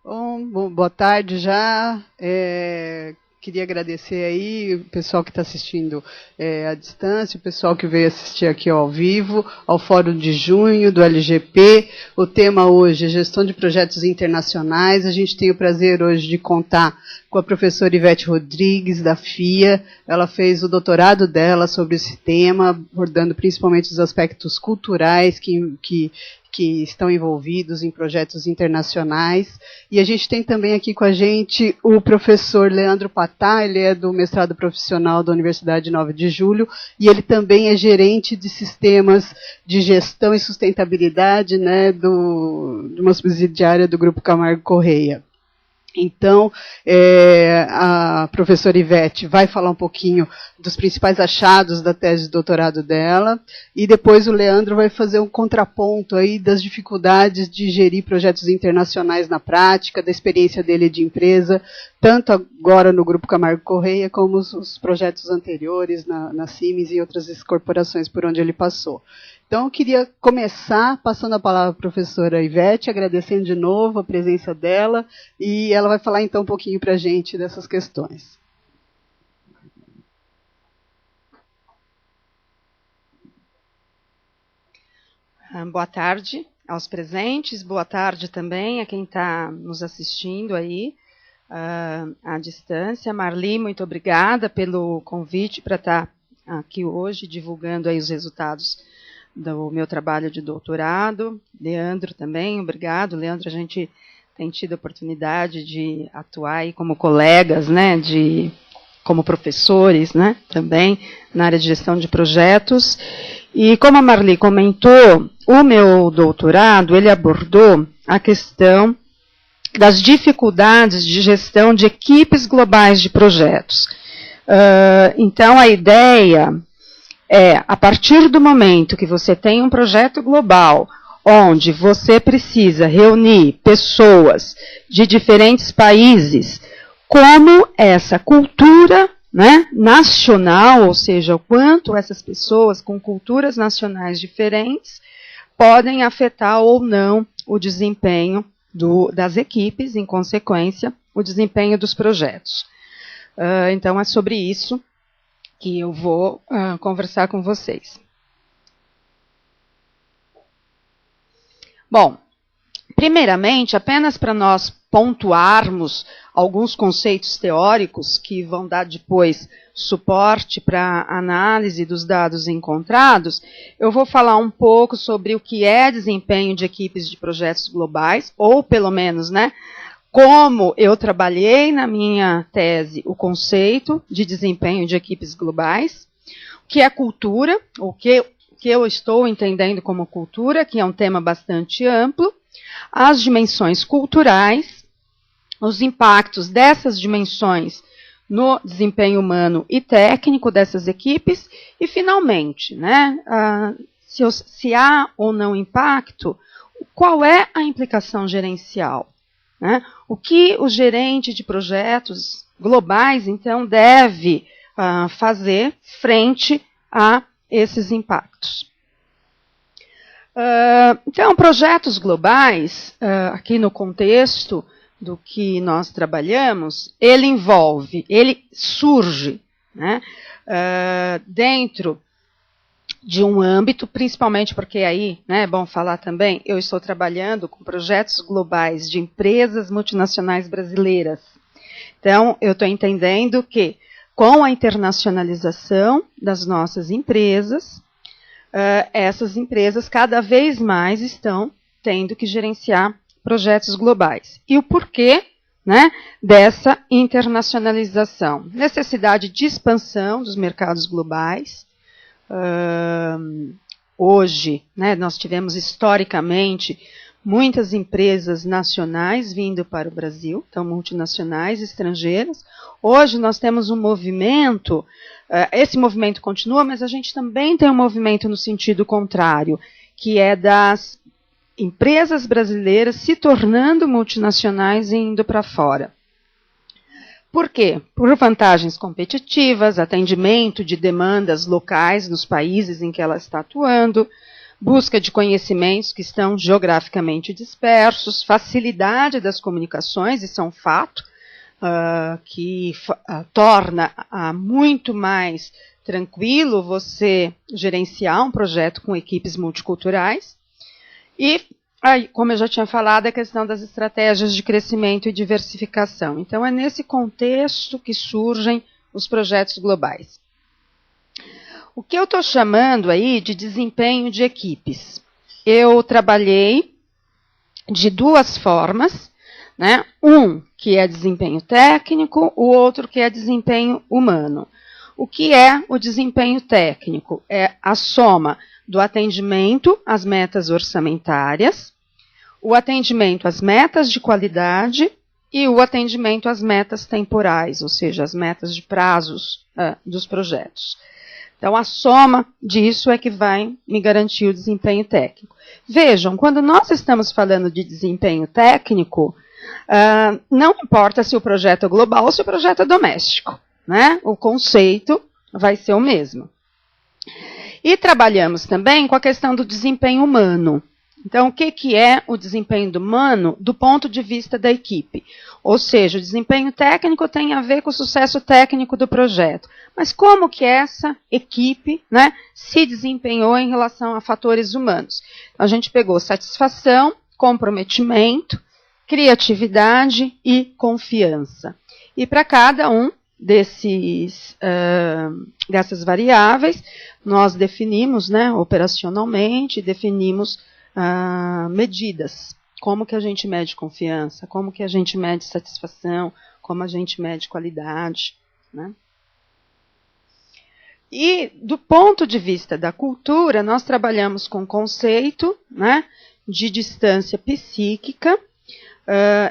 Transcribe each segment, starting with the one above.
Boa tarde já. Queria agradecer aí o pessoal que está assistindo à distância, o pessoal que veio assistir aqui ao vivo, ao Fórum de Junho do LGP. O tema hoje é gestão de projetos internacionais. A gente tem o prazer hoje de contar com a professora Ivete Rodrigues, da FIA. Ela fez o doutorado dela sobre esse tema, abordando principalmente os aspectos culturais que estão envolvidos em projetos internacionais. E a gente tem também aqui com a gente o professor Leandro Patá, ele é do mestrado profissional da Universidade 9 de Julho, e ele também é gerente de sistemas de gestão e sustentabilidade, né, de uma subsidiária do Grupo Camargo Correia. Então, a professora Ivete vai falar um pouquinho dos principais achados da tese de doutorado dela, e depois o Leandro vai fazer um contraponto aí das dificuldades de gerir projetos internacionais na prática, da experiência dele de empresa, tanto agora no Grupo Camargo Correia, como os projetos anteriores na Siemens e outras corporações por onde ele passou. Então, eu queria começar passando a palavra à professora Ivete, agradecendo de novo a presença dela, e ela vai falar então um pouquinho para a gente dessas questões. Boa tarde aos presentes, boa tarde também a quem está nos assistindo aí à distância. Marli, muito obrigada pelo convite para estar aqui hoje divulgando aí os resultados do meu trabalho de doutorado. Leandro também, obrigado. Leandro, a gente tem tido a oportunidade de atuar aí como colegas, né, como professores, né, também na área de gestão de projetos. E como a Marli comentou, o meu doutorado, ele abordou a questão das dificuldades de gestão de equipes globais de projetos. Então, a ideia a partir do momento que você tem um projeto global, onde você precisa reunir pessoas de diferentes países, como essa cultura, né, nacional, ou seja, o quanto essas pessoas com culturas nacionais diferentes podem afetar ou não o desempenho das equipes, em consequência, o desempenho dos projetos. Então, é sobre isso que eu vou conversar com vocês. Bom, primeiramente, apenas para nós pontuarmos alguns conceitos teóricos que vão dar depois suporte para a análise dos dados encontrados, eu vou falar um pouco sobre o que é desempenho de equipes de projetos globais, ou pelo menos, né, como eu trabalhei na minha tese o conceito de desempenho de equipes globais, o que é cultura, o que eu estou entendendo como cultura, que é um tema bastante amplo, as dimensões culturais, os impactos dessas dimensões no desempenho humano e técnico dessas equipes, e finalmente, né, se há ou não impacto, qual é a implicação gerencial? Né? O que o gerente de projetos globais, então, deve fazer frente a esses impactos? Então, projetos globais, aqui no contexto do que nós trabalhamos, ele surge, né, dentro de um âmbito, principalmente porque aí, né, é bom falar também, eu estou trabalhando com projetos globais de empresas multinacionais brasileiras. Então, eu estou entendendo que, com a internacionalização das nossas empresas, essas empresas cada vez mais estão tendo que gerenciar projetos globais. E o porquê, né, dessa internacionalização? Necessidade de expansão dos mercados globais. Hoje, né, nós tivemos historicamente muitas empresas nacionais vindo para o Brasil, então multinacionais, estrangeiras. Hoje nós temos um movimento, esse movimento continua, mas a gente também tem um movimento no sentido contrário, que é das empresas brasileiras se tornando multinacionais e indo para fora. Por quê? Por vantagens competitivas, atendimento de demandas locais nos países em que ela está atuando, busca de conhecimentos que estão geograficamente dispersos, facilidade das comunicações, isso é um fato, que torna muito mais tranquilo você gerenciar um projeto com equipes multiculturais. E, como eu já tinha falado, a questão das estratégias de crescimento e diversificação. Então, é nesse contexto que surgem os projetos globais. O que eu estou chamando aí de desempenho de equipes? Eu trabalhei de duas formas, né? Um que é desempenho técnico, o outro que é desempenho humano. O que é o desempenho técnico? É a soma do atendimento às metas orçamentárias, o atendimento às metas de qualidade e o atendimento às metas temporais, ou seja, as metas de prazos dos projetos. Então, a soma disso é que vai me garantir o desempenho técnico. Vejam, quando nós estamos falando de desempenho técnico, não importa se o projeto é global ou se o projeto é doméstico, né? O conceito vai ser o mesmo. E trabalhamos também com a questão do desempenho humano. Então, o que é o desempenho humano do ponto de vista da equipe? Ou seja, o desempenho técnico tem a ver com o sucesso técnico do projeto. Mas como que essa equipe, né, se desempenhou em relação a fatores humanos? Então, a gente pegou satisfação, comprometimento, criatividade e confiança. E para cada um dessas variáveis, nós definimos, né, operacionalmente, definimos medidas. Como que a gente mede confiança, como que a gente mede satisfação, como a gente mede qualidade, né? E do ponto de vista da cultura, nós trabalhamos com o conceito, né, de distância psíquica.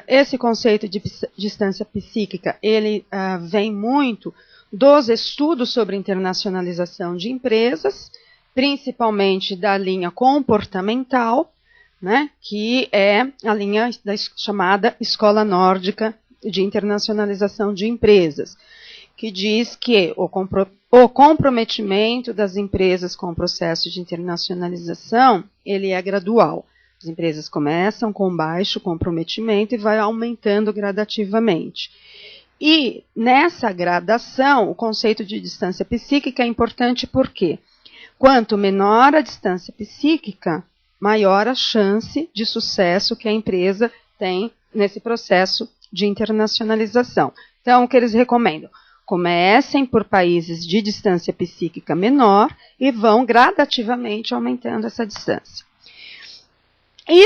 Esse conceito de distância psíquica, ele vem muito dos estudos sobre internacionalização de empresas, principalmente da linha comportamental, né, que é a linha chamada Escola Nórdica de Internacionalização de Empresas, que diz que o comprometimento das empresas com o processo de internacionalização, ele é gradual. As empresas começam com baixo comprometimento e vai aumentando gradativamente. E nessa gradação, o conceito de distância psíquica é importante porque quanto menor a distância psíquica, maior a chance de sucesso que a empresa tem nesse processo de internacionalização. Então, o que eles recomendam? Comecem por países de distância psíquica menor e vão gradativamente aumentando essa distância. E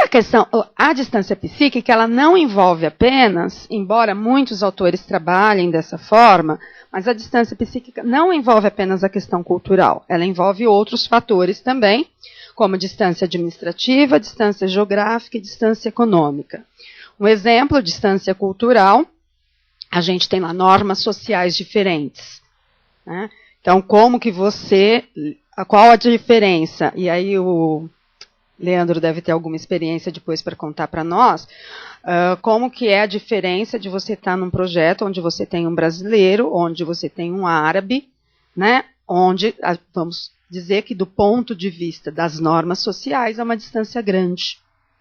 a distância psíquica, ela não envolve apenas, embora muitos autores trabalhem dessa forma, mas a distância psíquica não envolve apenas a questão cultural, ela envolve outros fatores também, como distância administrativa, distância geográfica e distância econômica. Um exemplo, distância cultural, a gente tem lá normas sociais diferentes, né? Então, qual a diferença? E aí o Leandro deve ter alguma experiência depois para contar para nós, como que é a diferença de você estar num projeto onde você tem um brasileiro, onde você tem um árabe, né, onde, vamos dizer que do ponto de vista das normas sociais é uma distância grande,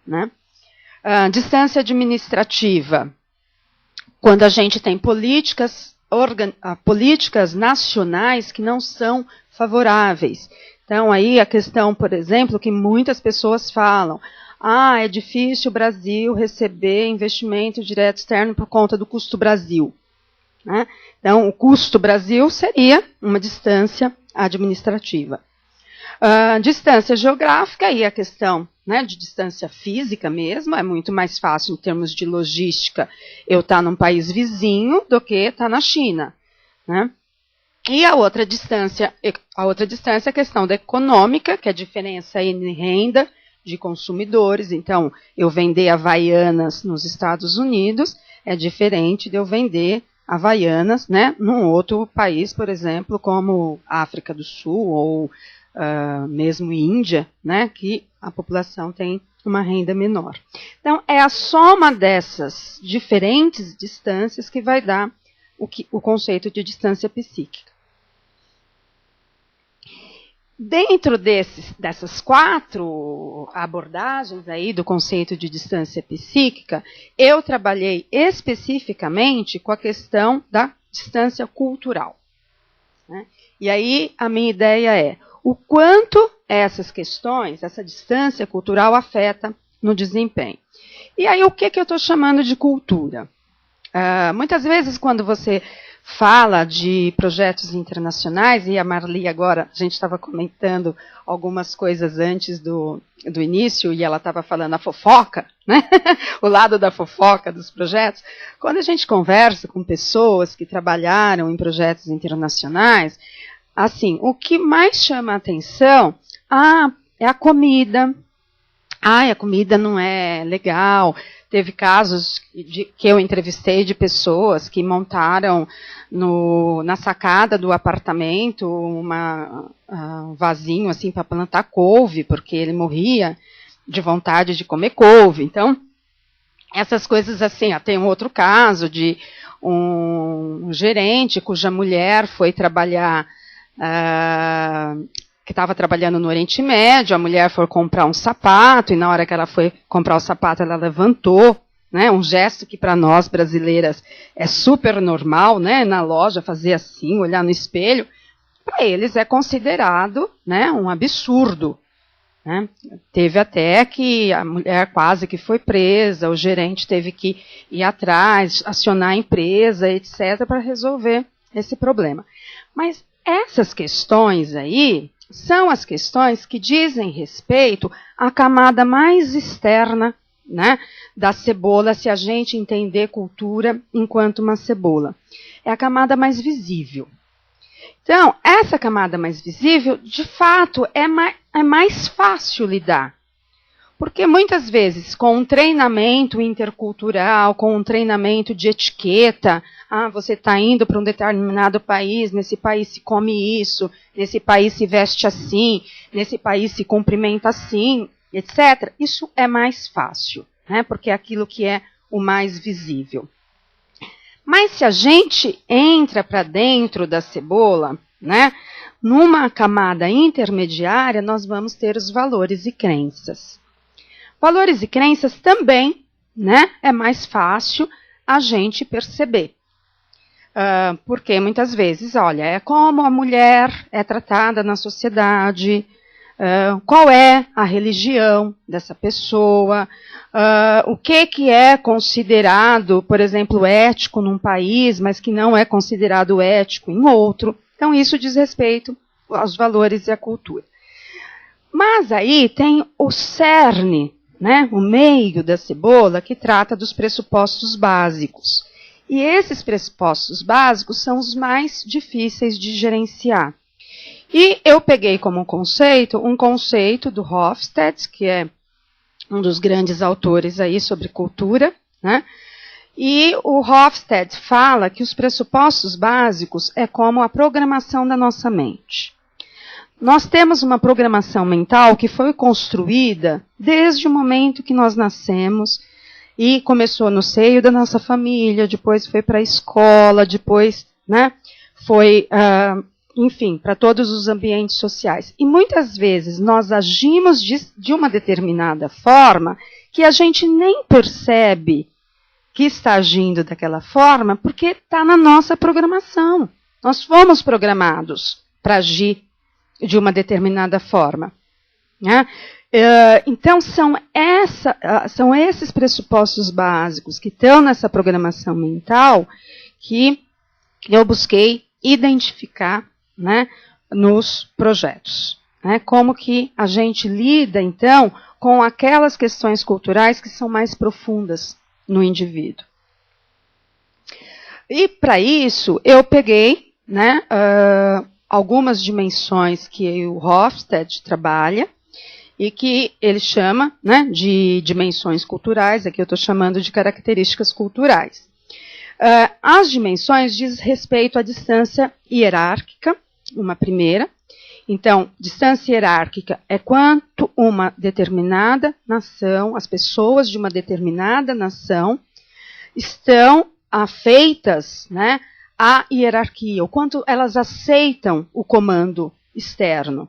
né? Distância administrativa, quando a gente tem políticas nacionais que não são favoráveis. Então, aí a questão, por exemplo, que muitas pessoas falam, é difícil o Brasil receber investimento direto externo por conta do custo Brasil, né? Então, o custo Brasil seria uma distância administrativa. Distância geográfica, e a questão, né, de distância física mesmo, é muito mais fácil em termos de logística eu estar num país vizinho do que estar na China, né? E a outra distância é a questão da econômica, que é a diferença em renda de consumidores. Então, eu vender Havaianas nos Estados Unidos é diferente de eu vender Havaianas, né, num outro país, por exemplo, como África do Sul ou mesmo Índia, né, que a população tem uma renda menor. Então, é a soma dessas diferentes distâncias que vai dar o conceito de distância psíquica. dentro dessas 4 abordagens aí do conceito de distância psíquica, eu trabalhei especificamente com a questão da distância cultural, né? E aí a minha ideia é o quanto essas questões, essa distância cultural afeta no desempenho. E aí o que eu estou chamando de cultura? Muitas vezes quando você fala de projetos internacionais, e a Marli agora, a gente estava comentando algumas coisas antes do início, e ela estava falando a fofoca, né? O lado da fofoca dos projetos. Quando a gente conversa com pessoas que trabalharam em projetos internacionais, assim, o que mais chama a atenção é a comida. A comida não é legal. Teve casos que eu entrevistei de pessoas que montaram na sacada do apartamento um vasinho assim para plantar couve, porque ele morria de vontade de comer couve. Então, essas coisas assim. Tem um outro caso de um gerente cuja mulher foi trabalhar, que estava trabalhando no Oriente Médio, a mulher foi comprar um sapato, e na hora que ela foi comprar o sapato, ela levantou, né, um gesto que para nós brasileiras é super normal, né, na loja fazer assim, olhar no espelho, para eles é considerado, né, um absurdo, né. Teve até que a mulher quase que foi presa, o gerente teve que ir atrás, acionar a empresa, etc., para resolver esse problema. Mas essas questões aí são as questões que dizem respeito à camada mais externa, né, da cebola, se a gente entender cultura enquanto uma cebola. É a camada mais visível. Então, essa camada mais visível, de fato, é mais fácil lidar. Porque muitas vezes, com um treinamento intercultural, com um treinamento de etiqueta, você está indo para um determinado país, nesse país se come isso, nesse país se veste assim, nesse país se cumprimenta assim, etc. Isso é mais fácil, né? Porque é aquilo que é o mais visível. Mas se a gente entra para dentro da cebola, né, numa camada intermediária, nós vamos ter os valores e crenças. Valores e crenças também, né, é mais fácil a gente perceber. Porque muitas vezes, olha, é como a mulher é tratada na sociedade, qual é a religião dessa pessoa, o que é considerado, por exemplo, ético num país, mas que não é considerado ético em outro. Então, isso diz respeito aos valores e à cultura. Mas aí tem o cerne, né, o meio da cebola, que trata dos pressupostos básicos. E esses pressupostos básicos são os mais difíceis de gerenciar. E eu peguei como conceito um conceito do Hofstede, que é um dos grandes autores aí sobre cultura, né? E o Hofstede fala que os pressupostos básicos é como a programação da nossa mente. Nós temos uma programação mental que foi construída desde o momento que nós nascemos e começou no seio da nossa família, depois foi para a escola, depois, né, foi, enfim, para todos os ambientes sociais. E muitas vezes nós agimos de uma determinada forma que a gente nem percebe que está agindo daquela forma porque está na nossa programação. Nós fomos programados para agir de uma determinada forma, né? Então, são esses pressupostos básicos que estão nessa programação mental que eu busquei identificar, né, nos projetos. Né? Como que a gente lida, então, com aquelas questões culturais que são mais profundas no indivíduo. E, para isso, eu peguei, né, algumas dimensões que o Hofstede trabalha e que ele chama, né, de dimensões culturais, aqui eu estou chamando de características culturais. As dimensões diz respeito à distância hierárquica, uma primeira. Então, distância hierárquica é quanto uma determinada nação, as pessoas de uma determinada nação estão afeitas, né, à hierarquia, o quanto elas aceitam o comando externo.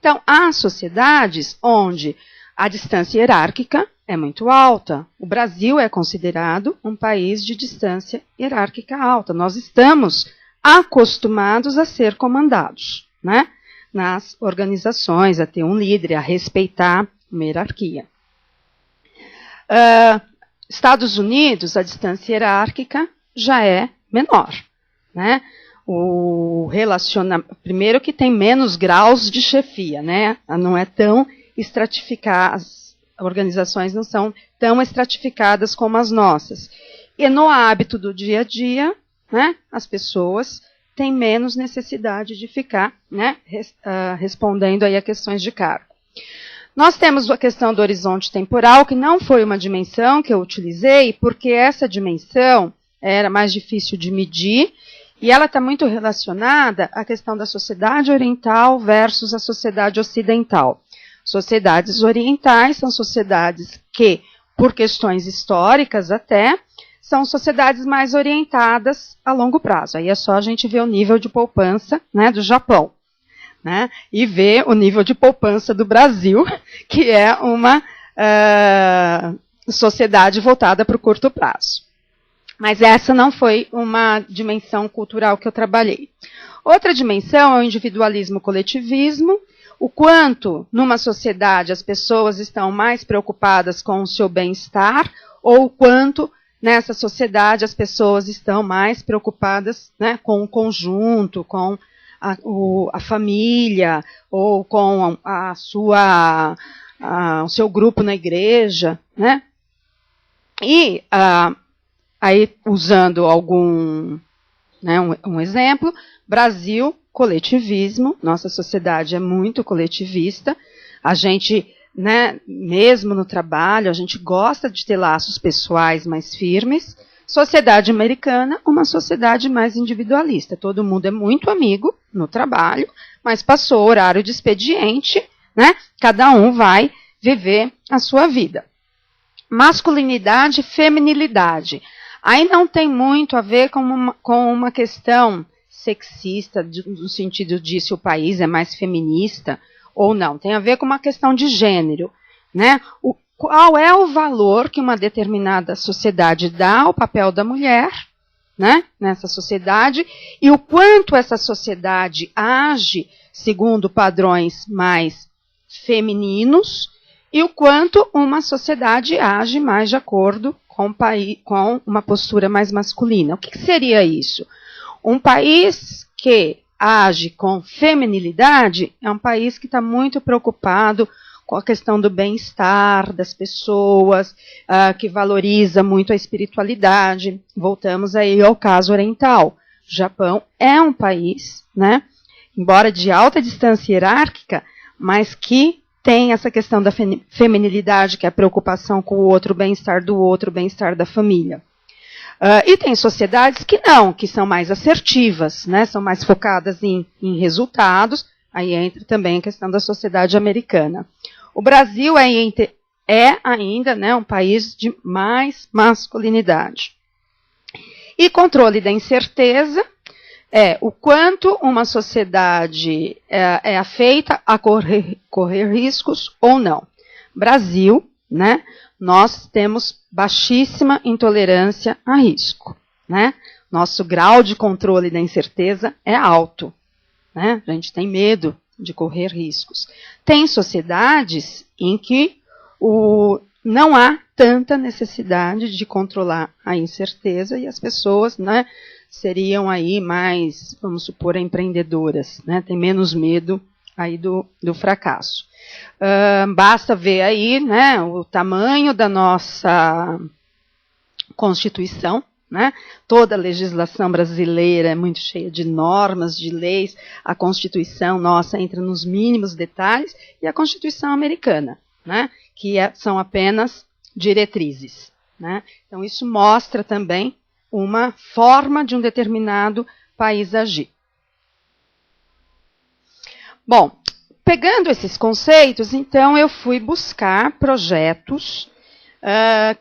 Então, há sociedades onde a distância hierárquica é muito alta. O Brasil é considerado um país de distância hierárquica alta. Nós estamos acostumados a ser comandados, né, nas organizações, a ter um líder, a respeitar uma hierarquia. Estados Unidos, a distância hierárquica já é menor, né? Primeiro que tem menos graus de chefia, né? Não é tão estratificada, as organizações não são tão estratificadas como as nossas. E no hábito do dia a dia, né, as pessoas têm menos necessidade de ficar, né, respondendo aí a questões de cargo. Nós temos a questão do horizonte temporal, que não foi uma dimensão que eu utilizei, porque essa dimensão era mais difícil de medir, e ela está muito relacionada à questão da sociedade oriental versus a sociedade ocidental. Sociedades orientais são sociedades que, por questões históricas até, são sociedades mais orientadas a longo prazo. Aí é só a gente ver o nível de poupança, né, do Japão, né, e ver o nível de poupança do Brasil, que é uma sociedade voltada para o curto prazo. Mas essa não foi uma dimensão cultural que eu trabalhei. Outra dimensão é o individualismo coletivismo, o quanto numa sociedade as pessoas estão mais preocupadas com o seu bem-estar, ou o quanto nessa sociedade as pessoas estão mais preocupadas, né, com o conjunto, com a família, ou com o seu grupo na igreja, né? E aí, usando um exemplo, Brasil, coletivismo, nossa sociedade é muito coletivista, a gente, né, mesmo no trabalho, a gente gosta de ter laços pessoais mais firmes. Sociedade americana, uma sociedade mais individualista, todo mundo é muito amigo no trabalho, mas passou o horário de expediente, né, cada um vai viver a sua vida. Masculinidade e feminilidade. Aí não tem muito a ver com uma questão sexista, no sentido de se o país é mais feminista ou não. Tem a ver com uma questão de gênero, né? Qual é o valor que uma determinada sociedade dá ao papel da mulher, né, nessa sociedade, e o quanto essa sociedade age segundo padrões mais femininos, e o quanto uma sociedade age mais de acordo com uma postura mais masculina. O que seria isso? Um país que age com feminilidade é um país que está muito preocupado com a questão do bem-estar das pessoas, que valoriza muito a espiritualidade. Voltamos aí ao caso oriental. O Japão é um país, né, embora de alta distância hierárquica, mas que tem essa questão da feminilidade, que é a preocupação com o outro, o bem-estar do outro, o bem-estar da família. E tem sociedades que não, que são mais assertivas, né, são mais focadas em resultados. Aí entra também a questão da sociedade americana. O Brasil é ainda, né, um país de mais masculinidade. E controle da incerteza é o quanto uma sociedade é afeita a correr riscos ou não. Brasil, né, nós temos baixíssima intolerância a risco, né? Nosso grau de controle da incerteza é alto, né? A gente tem medo de correr riscos. Tem sociedades em que não há tanta necessidade de controlar a incerteza e as pessoas, né, seriam aí mais, vamos supor, empreendedoras, né? Tem menos medo aí do fracasso. Basta ver aí, né, o tamanho da nossa Constituição, né? Toda a legislação brasileira é muito cheia de normas, de leis. A Constituição nossa entra nos mínimos detalhes, e a Constituição americana, né, que são apenas diretrizes, né? Então isso mostra também uma forma de um determinado país agir. Bom, pegando esses conceitos, então eu fui buscar projetos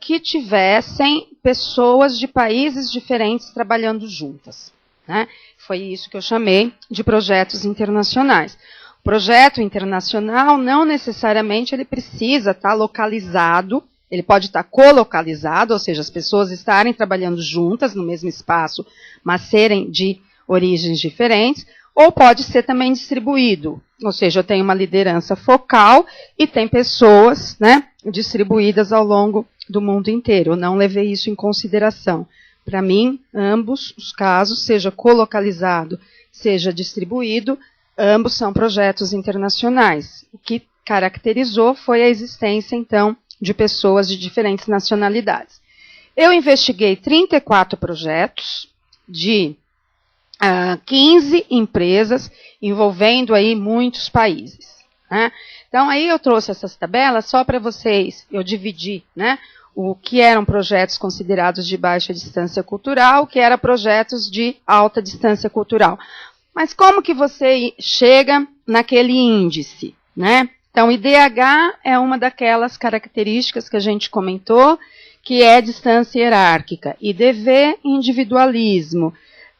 que tivessem pessoas de países diferentes trabalhando juntas, né? Foi isso que eu chamei de projetos internacionais. Projeto internacional não necessariamente ele precisa estar localizado, ele pode estar colocalizado, ou seja, as pessoas estarem trabalhando juntas no mesmo espaço, mas serem de origens diferentes, ou pode ser também distribuído, ou seja, eu tenho uma liderança focal e tem pessoas, né, distribuídas ao longo do mundo inteiro. Eu não levei isso em consideração. Para mim, ambos os casos, seja colocalizado, seja distribuído, ambos são projetos internacionais. O que caracterizou foi a existência, então, de pessoas de diferentes nacionalidades. Eu investiguei 34 projetos de 15 empresas, envolvendo aí muitos países, né? Então, aí eu trouxe essas tabelas só para vocês, eu dividi, né, o que eram projetos considerados de baixa distância cultural, o que eram projetos de alta distância cultural. Mas como que você chega naquele índice, né? Então, IDH é uma daquelas características que a gente comentou, que é distância hierárquica. IDV, individualismo.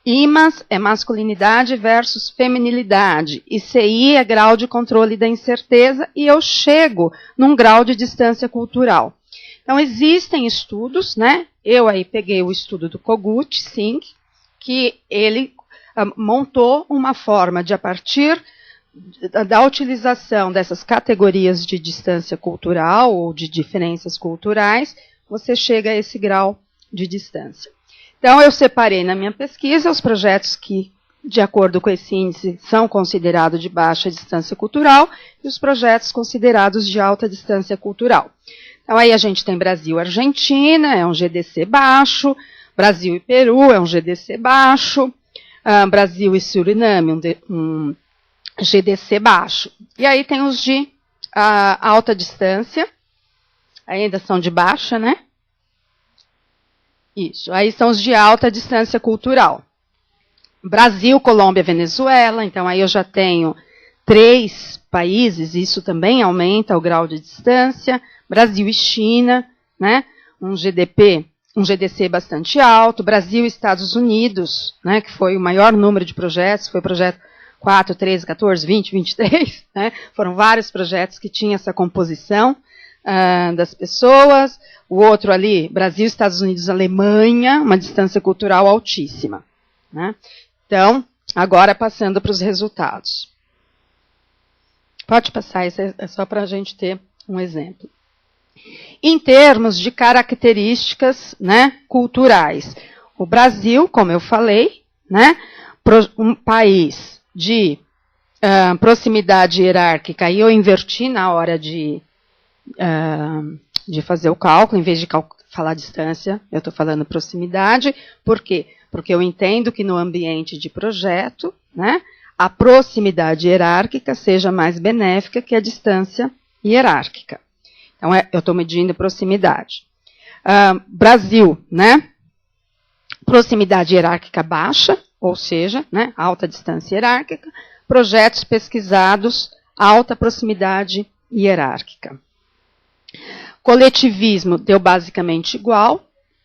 IMAS é masculinidade versus feminilidade. ICI é grau de controle da incerteza e eu chego num grau de distância cultural. Então, existem estudos, né? Eu aí peguei o estudo do Kogut Singh, que ele montou uma forma de, a partir da utilização dessas categorias de distância cultural ou de diferenças culturais, você chega a esse grau de distância. Então, eu separei na minha pesquisa os projetos que, de acordo com esse índice, são considerados de baixa distância cultural e os projetos considerados de alta distância cultural. Então, aí a gente tem Brasil e Argentina, é um GDC baixo, Brasil e Peru é um GDC baixo, Brasil e Suriname, um GDC baixo. E aí tem os de alta distância, ainda são de baixa, né? Isso, aí são os de alta distância cultural. Brasil, Colômbia, Venezuela, então aí eu já tenho 3 países, isso também aumenta o grau de distância. Brasil e China, né? Um GDC bastante alto. Brasil e Estados Unidos, né? Que foi o maior número de projetos, foi o projeto 4, 13, 14, 20, 23, né? Foram vários projetos que tinham essa composição das pessoas. O outro ali, Brasil, Estados Unidos, Alemanha, uma distância cultural altíssima, né? Então, agora passando para os resultados. Pode passar, isso é só para a gente ter um exemplo. Em termos de características, né, culturais, o Brasil, como eu falei, né, um país de proximidade hierárquica, e eu inverti na hora de fazer o cálculo, em vez de falar distância, eu estou falando proximidade. Por quê? Porque eu entendo que no ambiente de projeto, né, a proximidade hierárquica seja mais benéfica que a distância hierárquica. Então, eu estou medindo proximidade. Brasil, né, proximidade hierárquica baixa, ou seja, né, alta distância hierárquica. Projetos pesquisados, alta proximidade hierárquica. Coletivismo deu basicamente igual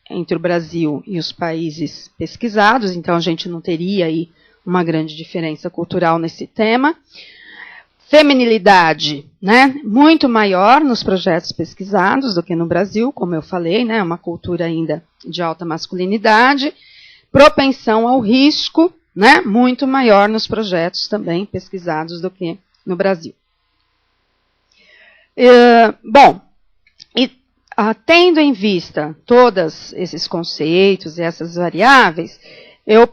entre o Brasil e os países pesquisados, então a gente não teria aí uma grande diferença cultural nesse tema. Feminilidade, né, muito maior nos projetos pesquisados do que no Brasil, como eu falei, né, uma cultura ainda de alta masculinidade. Propensão ao risco, né, muito maior nos projetos também pesquisados do que no Brasil. Bom, tendo em vista todos esses conceitos e essas variáveis, eu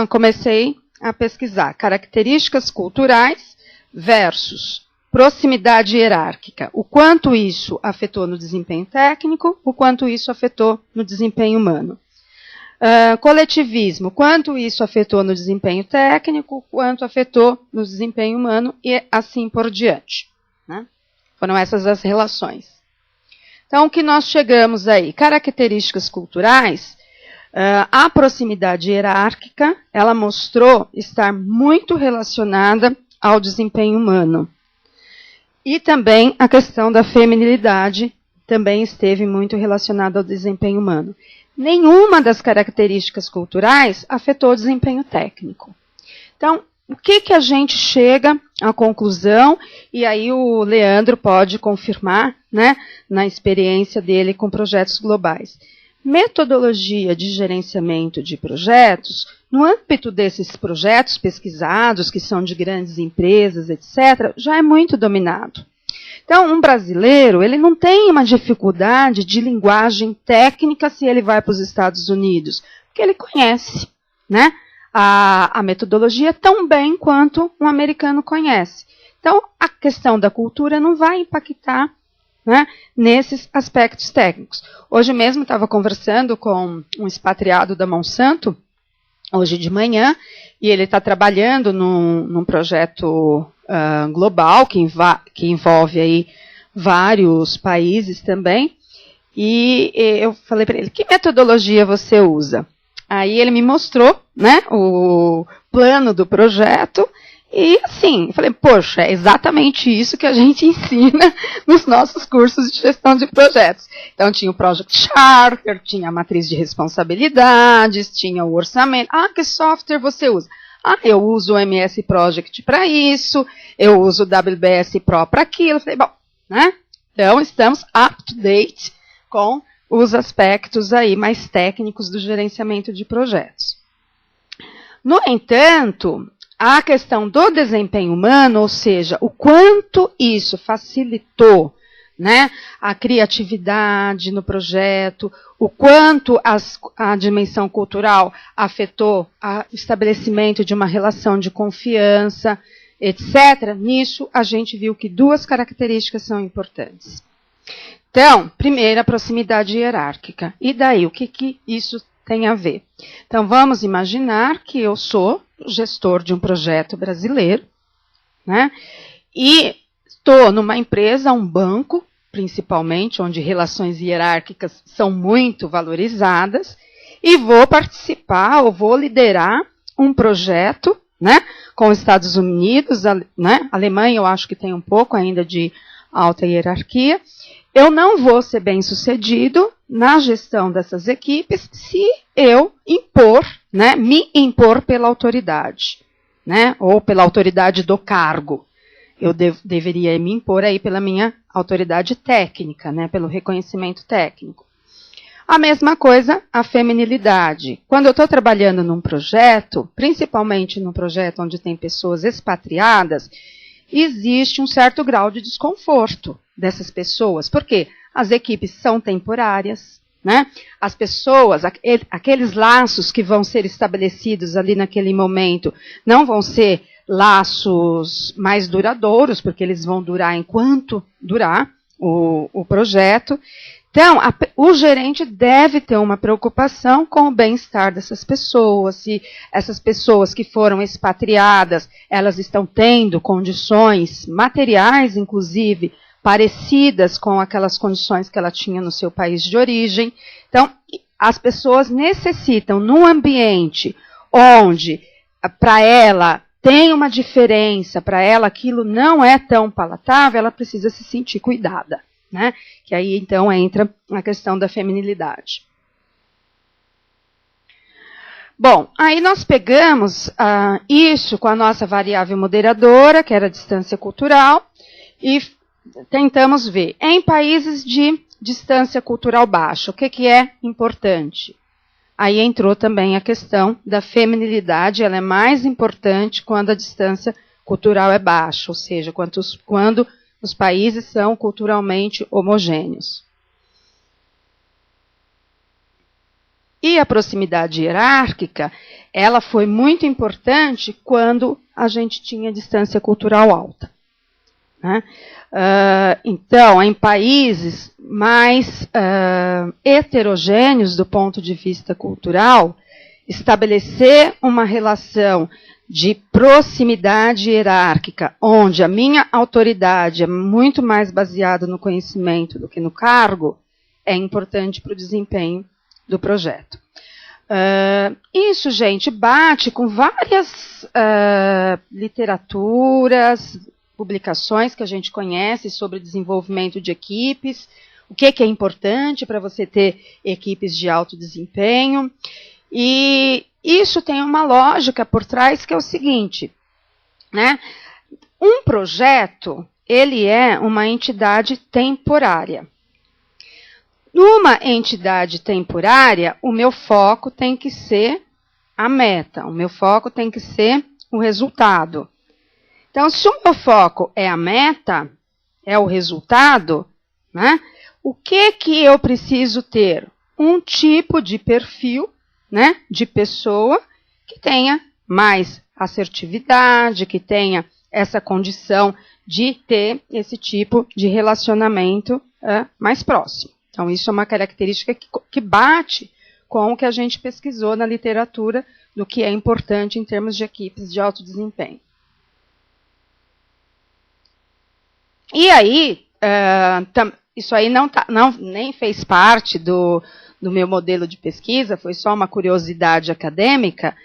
comecei a pesquisar características culturais versus proximidade hierárquica. O quanto isso afetou no desempenho técnico, o quanto isso afetou no desempenho humano. Coletivismo, quanto isso afetou no desempenho técnico, quanto afetou no desempenho humano e assim por diante, né? Foram essas as relações. Então, o que nós chegamos aí? Características culturais, a proximidade hierárquica, ela mostrou estar muito relacionada ao desempenho humano. E também a questão da feminilidade também esteve muito relacionada ao desempenho humano. Nenhuma das características culturais afetou o desempenho técnico. Então, o que a gente chega à conclusão, e aí o Leandro pode confirmar, né, na experiência dele com projetos globais. Metodologia de gerenciamento de projetos, no âmbito desses projetos pesquisados, que são de grandes empresas, etc., já é muito dominado. Então, um brasileiro, ele não tem uma dificuldade de linguagem técnica se ele vai para os Estados Unidos, porque ele conhece, né, a metodologia tão bem quanto um americano conhece. Então, a questão da cultura não vai impactar, né, nesses aspectos técnicos. Hoje mesmo estava conversando com um expatriado da Monsanto, hoje de manhã, e ele está trabalhando num projeto global, que envolve aí vários países também, e eu falei para ele, que metodologia você usa? Aí ele me mostrou, né, o plano do projeto, e assim, eu falei, poxa, é exatamente isso que a gente ensina nos nossos cursos de gestão de projetos. Então tinha o Project Charter, tinha a matriz de responsabilidades, tinha o orçamento. Ah, que software você usa? Ah, eu uso o MS Project para isso, eu uso o WBS Pro para aquilo. Eu falei, bom, né? Então estamos up to date com os aspectos aí mais técnicos do gerenciamento de projetos. No entanto, a questão do desempenho humano, ou seja, o quanto isso facilitou, né, a criatividade no projeto, o quanto a dimensão cultural afetou o estabelecimento de uma relação de confiança, etc., nisso a gente viu que duas características são importantes. Então, primeiro, a proximidade hierárquica. E daí, o que isso tem a ver? Então, vamos imaginar que eu sou gestor de um projeto brasileiro, né? E estou numa empresa, um banco, principalmente, onde relações hierárquicas são muito valorizadas, e vou participar ou vou liderar um projeto, né, com os Estados Unidos, né? Alemanha eu acho que tem um pouco ainda de alta hierarquia. Eu não vou ser bem-sucedido na gestão dessas equipes se eu impor, né, me impor pela autoridade, né, ou pela autoridade do cargo. Eu deveria me impor aí pela minha autoridade técnica, né, pelo reconhecimento técnico. A mesma coisa, a feminilidade. Quando eu estou trabalhando num projeto, principalmente num projeto onde tem pessoas expatriadas, existe um certo grau de desconforto dessas pessoas. Por quê? As equipes são temporárias, né? As pessoas, aqueles laços que vão ser estabelecidos ali naquele momento, não vão ser laços mais duradouros, porque eles vão durar enquanto durar o projeto. Então, o gerente deve ter uma preocupação com o bem-estar dessas pessoas, se essas pessoas que foram expatriadas, elas estão tendo condições materiais, inclusive, parecidas com aquelas condições que ela tinha no seu país de origem. Então, as pessoas necessitam, num ambiente onde, para ela, tem uma diferença, para ela aquilo não é tão palatável, ela precisa se sentir cuidada, né? Que aí, então, entra a questão da feminilidade. Bom, aí nós pegamos isso com a nossa variável moderadora, que era a distância cultural, e tentamos ver, em países de distância cultural baixa, o que é importante? Aí entrou também a questão da feminilidade, ela é mais importante quando a distância cultural é baixa, ou seja, quando os países são culturalmente homogêneos. E a proximidade hierárquica, ela foi muito importante quando a gente tinha distância cultural alta, né? Então, em países mais heterogêneos do ponto de vista cultural, estabelecer uma relação de proximidade hierárquica, onde a minha autoridade é muito mais baseada no conhecimento do que no cargo, é importante para o desempenho do projeto. Isso, gente, bate com várias literaturas, publicações que a gente conhece sobre desenvolvimento de equipes, o que é importante para você ter equipes de alto desempenho. E isso tem uma lógica por trás que é o seguinte, né? Um projeto, ele é uma entidade temporária. Numa entidade temporária, o meu foco tem que ser a meta, o meu foco tem que ser o resultado. Então, se o meu foco é a meta, é o resultado, né? O que eu preciso ter? Um tipo de perfil, né, de pessoa que tenha mais assertividade, que tenha essa condição de ter esse tipo de relacionamento mais próximo. Então, isso é uma característica que bate com o que a gente pesquisou na literatura do que é importante em termos de equipes de alto desempenho. E aí, isso aí nem fez parte do meu modelo de pesquisa, foi só uma curiosidade acadêmica,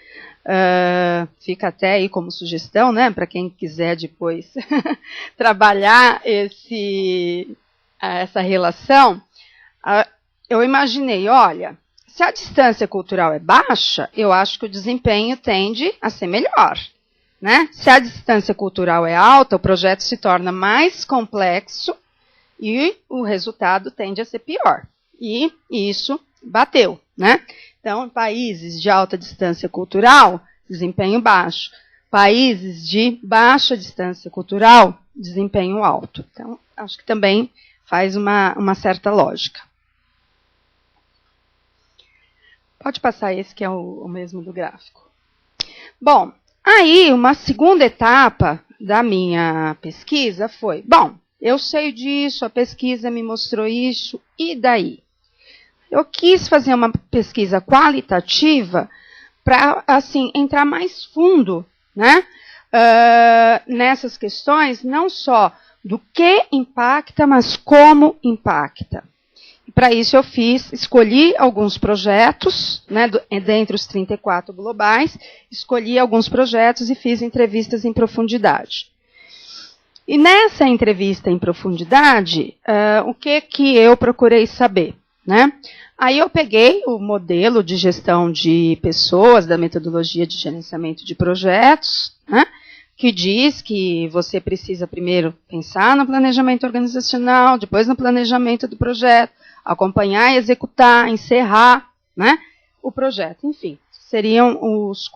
fica até aí como sugestão, né, para quem quiser depois trabalhar essa relação. Eu imaginei, olha, se a distância cultural é baixa, eu acho que o desempenho tende a ser melhor, né? Se a distância cultural é alta, o projeto se torna mais complexo e o resultado tende a ser pior. E isso bateu, né? Então, em países de alta distância cultural, desempenho baixo. Países de baixa distância cultural, desempenho alto. Então, acho que também faz uma certa lógica. Pode passar esse que é o mesmo do gráfico. Bom, aí uma segunda etapa da minha pesquisa foi, bom, eu sei disso, a pesquisa me mostrou isso, e daí? Eu quis fazer uma pesquisa qualitativa para, assim, entrar mais fundo, né, nessas questões, não só do que impacta, mas como impacta. Para isso eu escolhi alguns projetos, né, dentre os 34 globais, escolhi alguns projetos e fiz entrevistas em profundidade. E nessa entrevista em profundidade, o que eu procurei saber, né? Aí eu peguei o modelo de gestão de pessoas, da metodologia de gerenciamento de projetos, né, que diz que você precisa primeiro pensar no planejamento organizacional, depois no planejamento do projeto, acompanhar e executar, encerrar, né, o projeto. Enfim, seriam os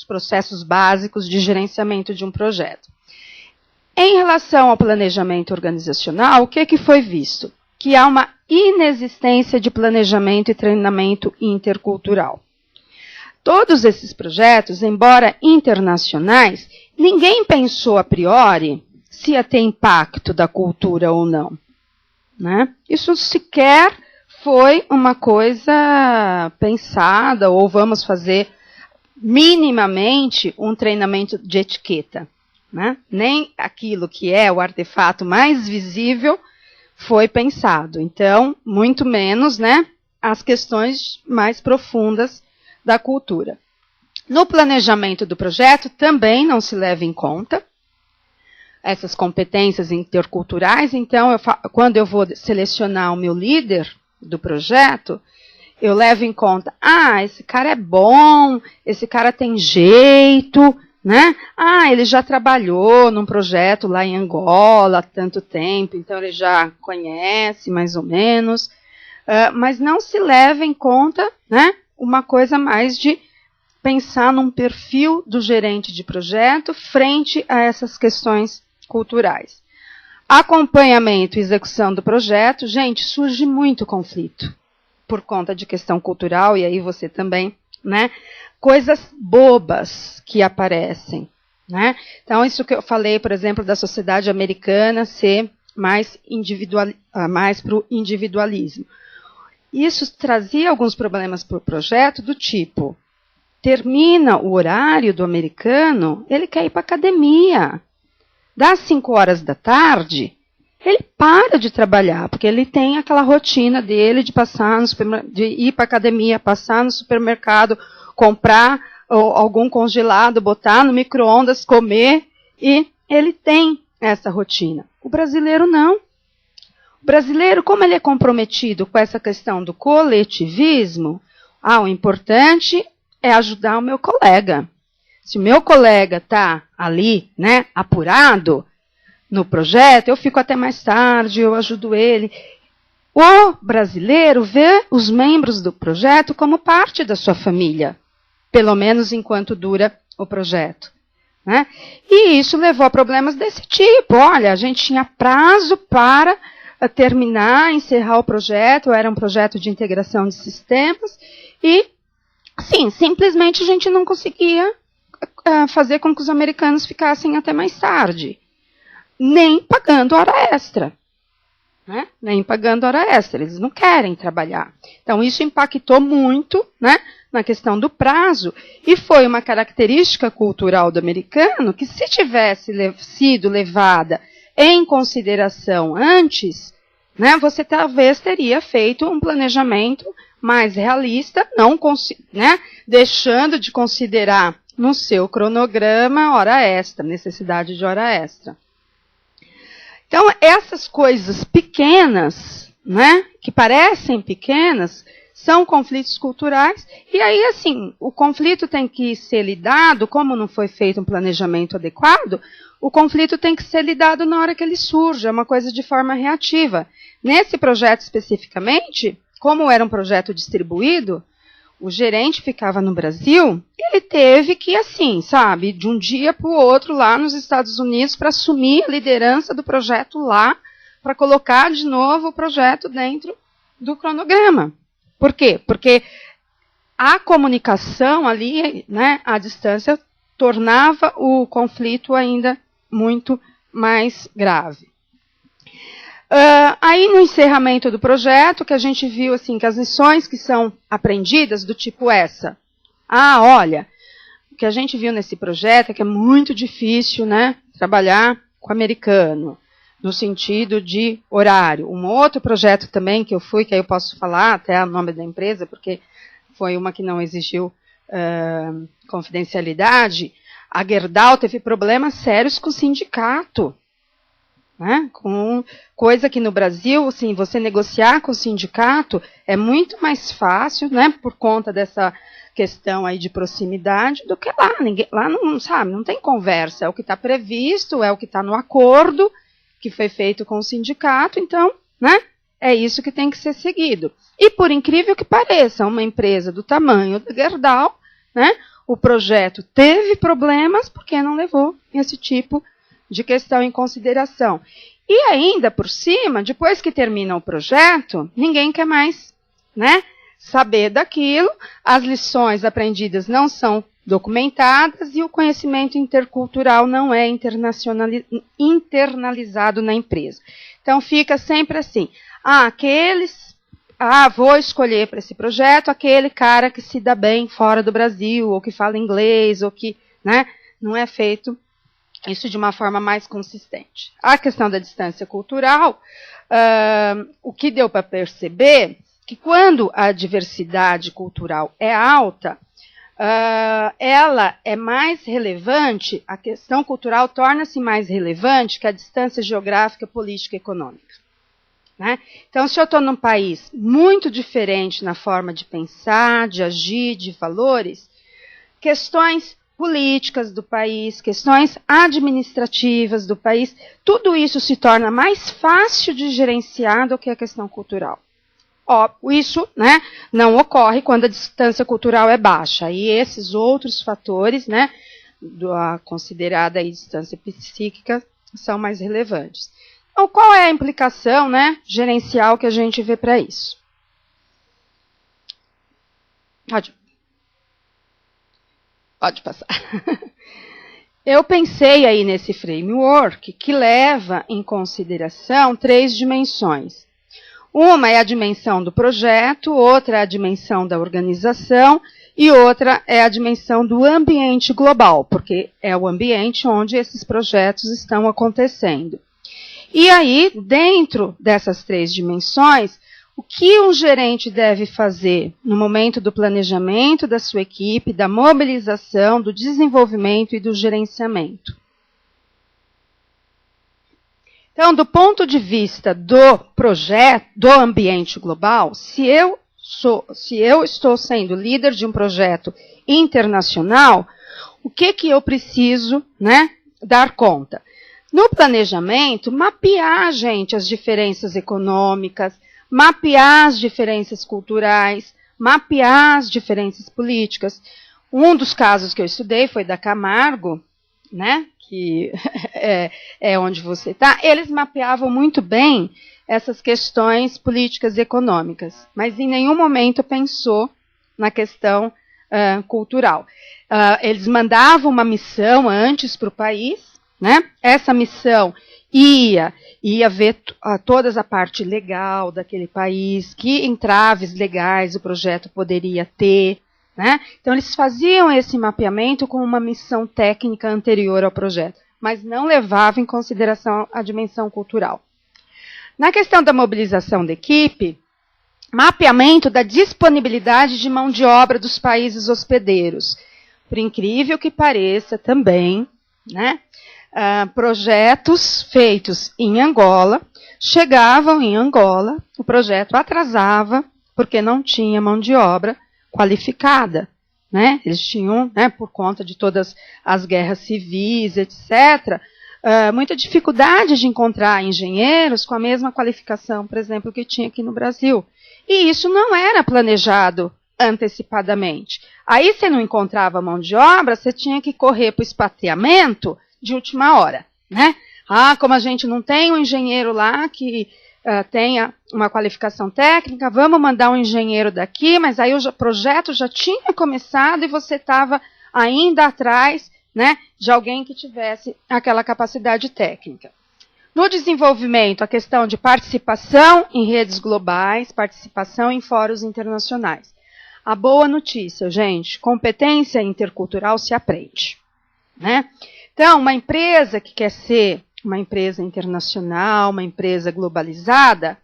processos básicos de gerenciamento de um projeto. Em relação ao planejamento organizacional, o que foi visto? Que há uma inexistência de planejamento e treinamento intercultural. Todos esses projetos, embora internacionais, ninguém pensou a priori se ia ter impacto da cultura ou não, né? Isso sequer foi uma coisa pensada, ou vamos fazer minimamente um treinamento de etiqueta, né? Nem aquilo que é o artefato mais visível foi pensado. Então, muito menos, né, as questões mais profundas da cultura. No planejamento do projeto também não se leva em conta essas competências interculturais. Então, quando eu vou selecionar o meu líder do projeto, eu levo em conta, esse cara é bom, esse cara tem jeito, né? Ele já trabalhou num projeto lá em Angola há tanto tempo, então ele já conhece mais ou menos, mas não se leva em conta, né, uma coisa mais de pensar num perfil do gerente de projeto frente a essas questões culturais. Acompanhamento e execução do projeto, gente, surge muito conflito por conta de questão cultural, e aí você também, né, coisas bobas que aparecem, né? Então, isso que eu falei, por exemplo, da sociedade americana ser mais para o individualismo. Isso trazia alguns problemas para o projeto do tipo, termina o horário do americano, ele quer ir para a academia. Das 5 horas da tarde, ele para de trabalhar, porque ele tem aquela rotina dele de passar de ir para a academia, passar no supermercado, comprar algum congelado, botar no micro-ondas, comer, e ele tem essa rotina. O brasileiro não. O brasileiro, como ele é comprometido com essa questão do coletivismo, o importante é ajudar o meu colega. Se o meu colega está ali, né, apurado no projeto, eu fico até mais tarde, eu ajudo ele. O brasileiro vê os membros do projeto como parte da sua família, pelo menos enquanto dura o projeto. Né? E isso levou a problemas desse tipo. Olha, a gente tinha prazo para terminar, encerrar o projeto, era um projeto de integração de sistemas, e, assim, simplesmente a gente não conseguia fazer com que os americanos ficassem até mais tarde, nem pagando hora extra. Né? Nem pagando hora extra, eles não querem trabalhar. Então, isso impactou muito, né, na questão do prazo, e foi uma característica cultural do americano que, se tivesse sido levada em consideração antes, né, você talvez teria feito um planejamento mais realista, não, né, deixando de considerar no seu cronograma hora extra, necessidade de hora extra. Então, essas coisas pequenas, né, que parecem pequenas, são conflitos culturais, e aí, assim, o conflito tem que ser lidado, como não foi feito um planejamento adequado, o conflito tem que ser lidado na hora que ele surge, é uma coisa de forma reativa. Nesse projeto especificamente, como era um projeto distribuído, o gerente ficava no Brasil, ele teve que, assim, sabe, de um dia para o outro lá nos Estados Unidos para assumir a liderança do projeto lá, para colocar de novo o projeto dentro do cronograma. Por quê? Porque a comunicação ali, né, à distância, tornava o conflito ainda muito mais grave. Aí, no encerramento do projeto, que a gente viu assim, que as lições que são aprendidas, do tipo essa. Olha, o que a gente viu nesse projeto é que é muito difícil, né, trabalhar com americano, no sentido de horário. Um outro projeto também que eu fui, que aí eu posso falar até o nome da empresa, porque foi uma que não exigiu confidencialidade, a Gerdau teve problemas sérios com o sindicato. Né? Com coisa que no Brasil, assim, você negociar com o sindicato é muito mais fácil, né, por conta dessa questão aí de proximidade, do que lá. Lá não sabe, não tem conversa, é o que está previsto, é o que está no acordo que foi feito com o sindicato, então, né, é isso que tem que ser seguido. E por incrível que pareça, uma empresa do tamanho da Gerdau, né, o projeto teve problemas porque não levou esse tipo de questão em consideração. E ainda, por cima, depois que termina o projeto, ninguém quer mais, né, saber daquilo, as lições aprendidas não são documentadas e o conhecimento intercultural não é internalizado na empresa. Então, fica sempre assim, vou escolher para esse projeto aquele cara que se dá bem fora do Brasil, ou que fala inglês, ou que, né, não é feito isso de uma forma mais consistente. A questão da distância cultural, o que deu para perceber, que quando a diversidade cultural é alta, ela é mais relevante, a questão cultural torna-se mais relevante que a distância geográfica, política e econômica. Né? Então, se eu estou num país muito diferente na forma de pensar, de agir, de valores, questões políticas do país, questões administrativas do país, tudo isso se torna mais fácil de gerenciar do que a questão cultural. Isso, né, não ocorre quando a distância cultural é baixa. E esses outros fatores, né, da considerada aí distância psíquica, são mais relevantes. Então, qual é a implicação, né, gerencial que a gente vê para isso? Pode passar. Eu pensei aí nesse framework que leva em consideração 3 dimensões. Uma é a dimensão do projeto, outra é a dimensão da organização e outra é a dimensão do ambiente global, porque é o ambiente onde esses projetos estão acontecendo. E aí, dentro dessas 3 dimensões, o que um gerente deve fazer no momento do planejamento da sua equipe, da mobilização, do desenvolvimento e do gerenciamento? Então, do ponto de vista do projeto, do ambiente global, se eu estou sendo líder de um projeto internacional, o que eu preciso, né, dar conta? No planejamento, mapear, gente, as diferenças econômicas, mapear as diferenças culturais, mapear as diferenças políticas. Um dos casos que eu estudei foi da Camargo, né, que é onde você está. Eles mapeavam muito bem essas questões políticas e econômicas, mas em nenhum momento pensou na questão cultural. Eles mandavam uma missão antes para o país, né? Essa missão ia ver toda a parte legal daquele país, que entraves legais o projeto poderia ter, né? Então, eles faziam esse mapeamento com uma missão técnica anterior ao projeto, mas não levavam em consideração a dimensão cultural. Na questão da mobilização da equipe, mapeamento da disponibilidade de mão de obra dos países hospedeiros. Por incrível que pareça também, né? Projetos feitos em Angola, chegavam em Angola, o projeto atrasava, porque não tinha mão de obra qualificada, né? Eles tinham, né, por conta de todas as guerras civis, etc., muita dificuldade de encontrar engenheiros com a mesma qualificação, por exemplo, que tinha aqui no Brasil. E isso não era planejado antecipadamente. Aí você não encontrava mão de obra, você tinha que correr para o expatriamento de última hora, né? Como a gente não tem um engenheiro lá que tenha uma qualificação técnica, vamos mandar um engenheiro daqui, mas aí o projeto já tinha começado e você estava ainda atrás, né, de alguém que tivesse aquela capacidade técnica. No desenvolvimento, a questão de participação em redes globais, participação em fóruns internacionais. A boa notícia, gente, competência intercultural se aprende, né? Então, uma empresa que quer ser uma empresa internacional, uma empresa globalizada,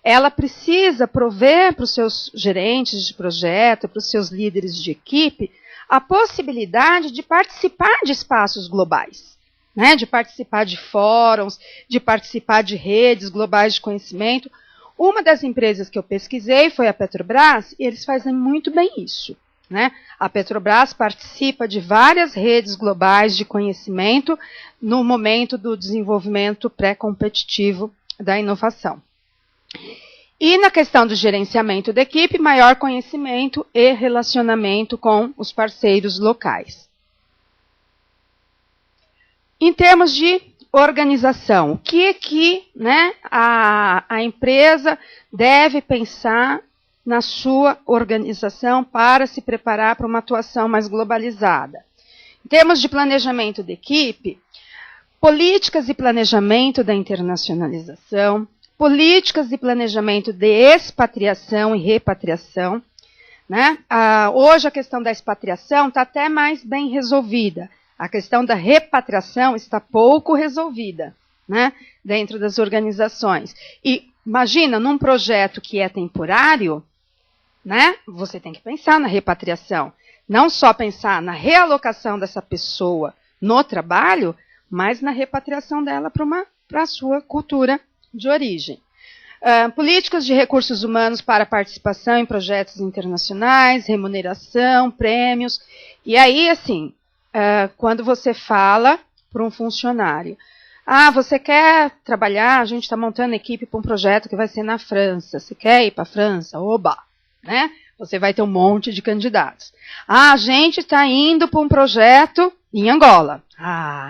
ela precisa prover para os seus gerentes de projeto, para os seus líderes de equipe, a possibilidade de participar de espaços globais, né? De participar de fóruns, de participar de redes globais de conhecimento. Uma das empresas que eu pesquisei foi a Petrobras, e eles fazem muito bem isso, né? A Petrobras participa de várias redes globais de conhecimento no momento do desenvolvimento pré-competitivo da inovação. E na questão do gerenciamento da equipe, maior conhecimento e relacionamento com os parceiros locais. Em termos de organização, o que né, a empresa deve pensar na sua organização para se preparar para uma atuação mais globalizada? Em termos de planejamento de equipe, políticas e planejamento da internacionalização, políticas e planejamento de expatriação e repatriação, né? Hoje a questão da expatriação está até mais bem resolvida. A questão da repatriação está pouco resolvida, né, dentro das organizações. E imagina, num projeto que é temporário, né, você tem que pensar na repatriação. Não só pensar na realocação dessa pessoa no trabalho, mas na repatriação dela para a sua cultura de origem. Políticas de recursos humanos para participação em projetos internacionais, remuneração, prêmios. E aí, assim, quando você fala para um funcionário, você quer trabalhar, a gente está montando equipe para um projeto que vai ser na França, você quer ir para a França? Oba! Né? Você vai ter um monte de candidatos. A gente está indo para um projeto em Angola.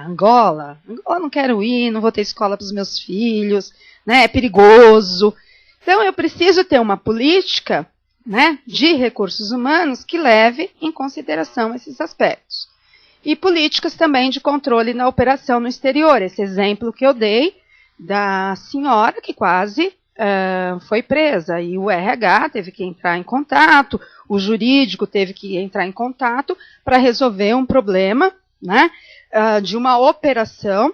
Angola não quero ir, não vou ter escola para os meus filhos, né? É perigoso. Então, eu preciso ter uma política, né, de recursos humanos que leve em consideração esses aspectos. E políticas também de controle na operação no exterior. Esse exemplo que eu dei da senhora que quase foi presa. E o RH teve que entrar em contato, o jurídico teve que entrar em contato para resolver um problema, né, de uma operação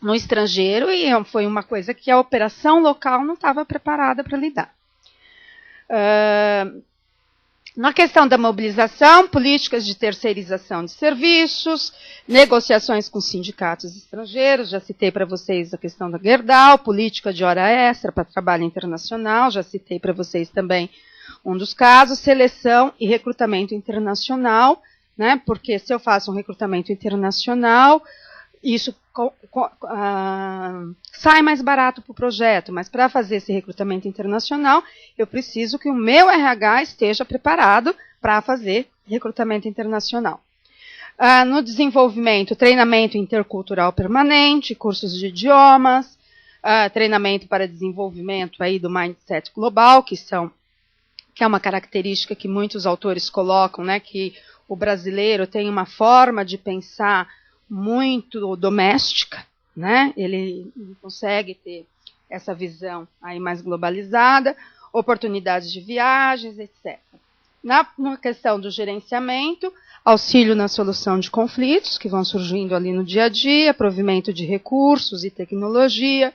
no estrangeiro, e foi uma coisa que a operação local não estava preparada para lidar. Na questão da mobilização, políticas de terceirização de serviços, negociações com sindicatos estrangeiros, já citei para vocês a questão da Gerdau, política de hora extra para trabalho internacional, já citei para vocês também Um dos casos, seleção e recrutamento internacional, né? Porque se eu faço um recrutamento internacional, isso sai mais barato para o projeto, mas para fazer esse recrutamento internacional, eu preciso que o meu RH esteja preparado para fazer recrutamento internacional. No desenvolvimento, treinamento intercultural permanente, cursos de idiomas, treinamento para desenvolvimento aí do mindset global, que é uma característica que muitos autores colocam, né, que o brasileiro tem uma forma de pensar muito doméstica, né? Ele não consegue ter essa visão aí mais globalizada, oportunidades de viagens, etc. Na questão do gerenciamento, auxílio na solução de conflitos que vão surgindo ali no dia a dia, provimento de recursos e tecnologia,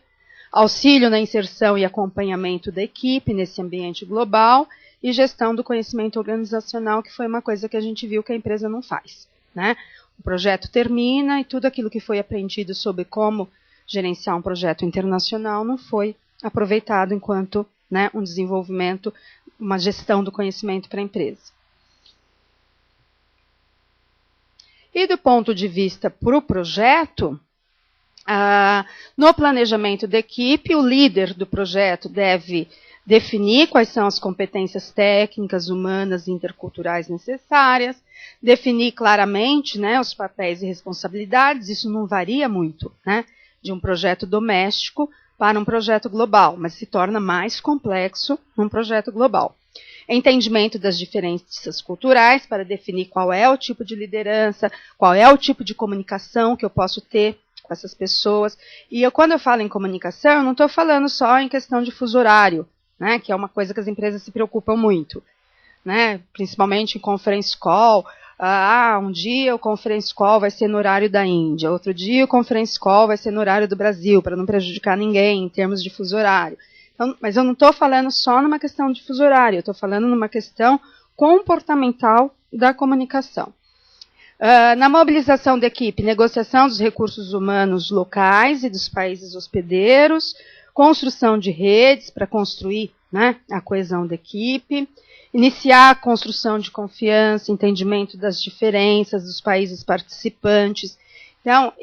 auxílio na inserção e acompanhamento da equipe nesse ambiente global e gestão do conhecimento organizacional, que foi uma coisa que a gente viu que a empresa não faz, né? O projeto termina e tudo aquilo que foi aprendido sobre como gerenciar um projeto internacional não foi aproveitado enquanto, né, um desenvolvimento, uma gestão do conhecimento para a empresa. E do ponto de vista para o projeto, no planejamento da equipe, o líder do projeto deve definir quais são as competências técnicas, humanas e interculturais necessárias, definir claramente, né, os papéis e responsabilidades, isso não varia muito, né, de um projeto doméstico para um projeto global, mas se torna mais complexo num projeto global. Entendimento das diferenças culturais para definir qual é o tipo de liderança, qual é o tipo de comunicação que eu posso ter com essas pessoas. E quando eu falo em comunicação, eu não estou falando só em questão de fuso horário, né, que é uma coisa que as empresas se preocupam muito, né, principalmente em conference call. Um dia o conference call vai ser no horário da Índia, outro dia o conference call vai ser no horário do Brasil, para não prejudicar ninguém em termos de fuso horário. Então, mas eu não estou falando só numa questão de fuso horário, eu estou falando numa questão comportamental da comunicação. Na mobilização da equipe, negociação dos recursos humanos locais e dos países hospedeiros, construção de redes para construir, né, a coesão da equipe, iniciar a construção de confiança, entendimento das diferenças dos países participantes. Então,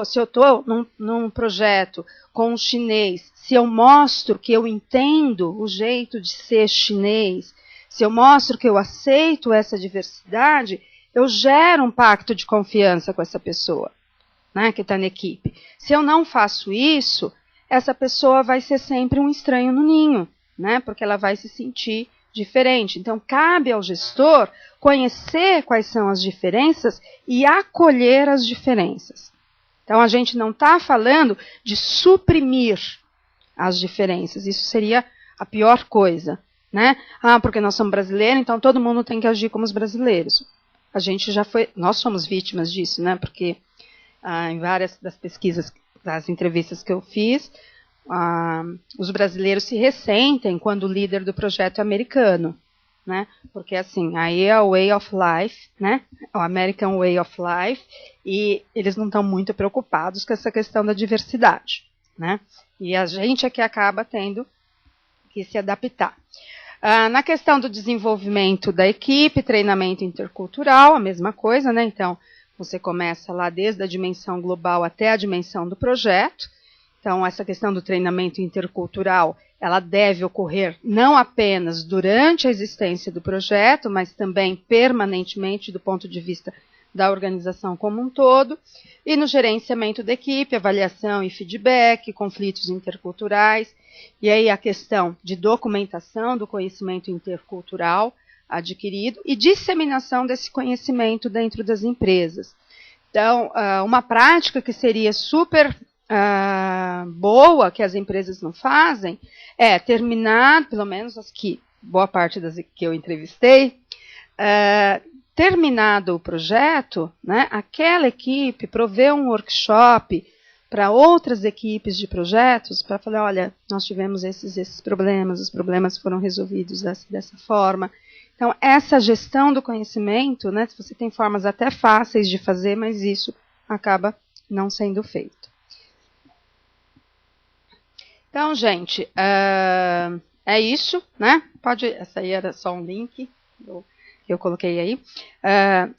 se eu estou num projeto com um chinês, se eu mostro que eu entendo o jeito de ser chinês, se eu mostro que eu aceito essa diversidade, eu gero um pacto de confiança com essa pessoa, né, que está na equipe. Se eu não faço isso, essa pessoa vai ser sempre um estranho no ninho, né, porque ela vai se sentir diferente. Então, cabe ao gestor conhecer quais são as diferenças e acolher as diferenças. Então, a gente não está falando de suprimir as diferenças. Isso seria a pior coisa, né? Porque nós somos brasileiros, então todo mundo tem que agir como os brasileiros. Nós somos vítimas disso, né? Porque em várias das pesquisas, das entrevistas que eu fiz, os brasileiros se ressentem quando o líder do projeto é americano, né? Porque assim, aí é o way of life, né? O American way of life, e eles não estão muito preocupados com essa questão da diversidade, né? E a gente é que acaba tendo que se adaptar. Na questão do desenvolvimento da equipe, treinamento intercultural, a mesma coisa, né? Então, você começa lá desde a dimensão global até a dimensão do projeto. Então, essa questão do treinamento intercultural, ela deve ocorrer não apenas durante a existência do projeto, mas também permanentemente do ponto de vista da organização como um todo. E no gerenciamento da equipe, avaliação e feedback, conflitos interculturais, e aí a questão de documentação do conhecimento intercultural adquirido e disseminação desse conhecimento dentro das empresas. Então, uma prática que seria super boa, que as empresas não fazem, é terminar, pelo menos as que, boa parte das que eu entrevistei, terminado o projeto, né, aquela equipe prover um workshop para outras equipes de projetos, para falar, olha, nós tivemos esses problemas, os problemas foram resolvidos dessa forma. Então, essa gestão do conhecimento, né, você tem formas até fáceis de fazer, mas isso acaba não sendo feito. Então, gente, é isso, né? Essa aí era só um link que eu coloquei aí.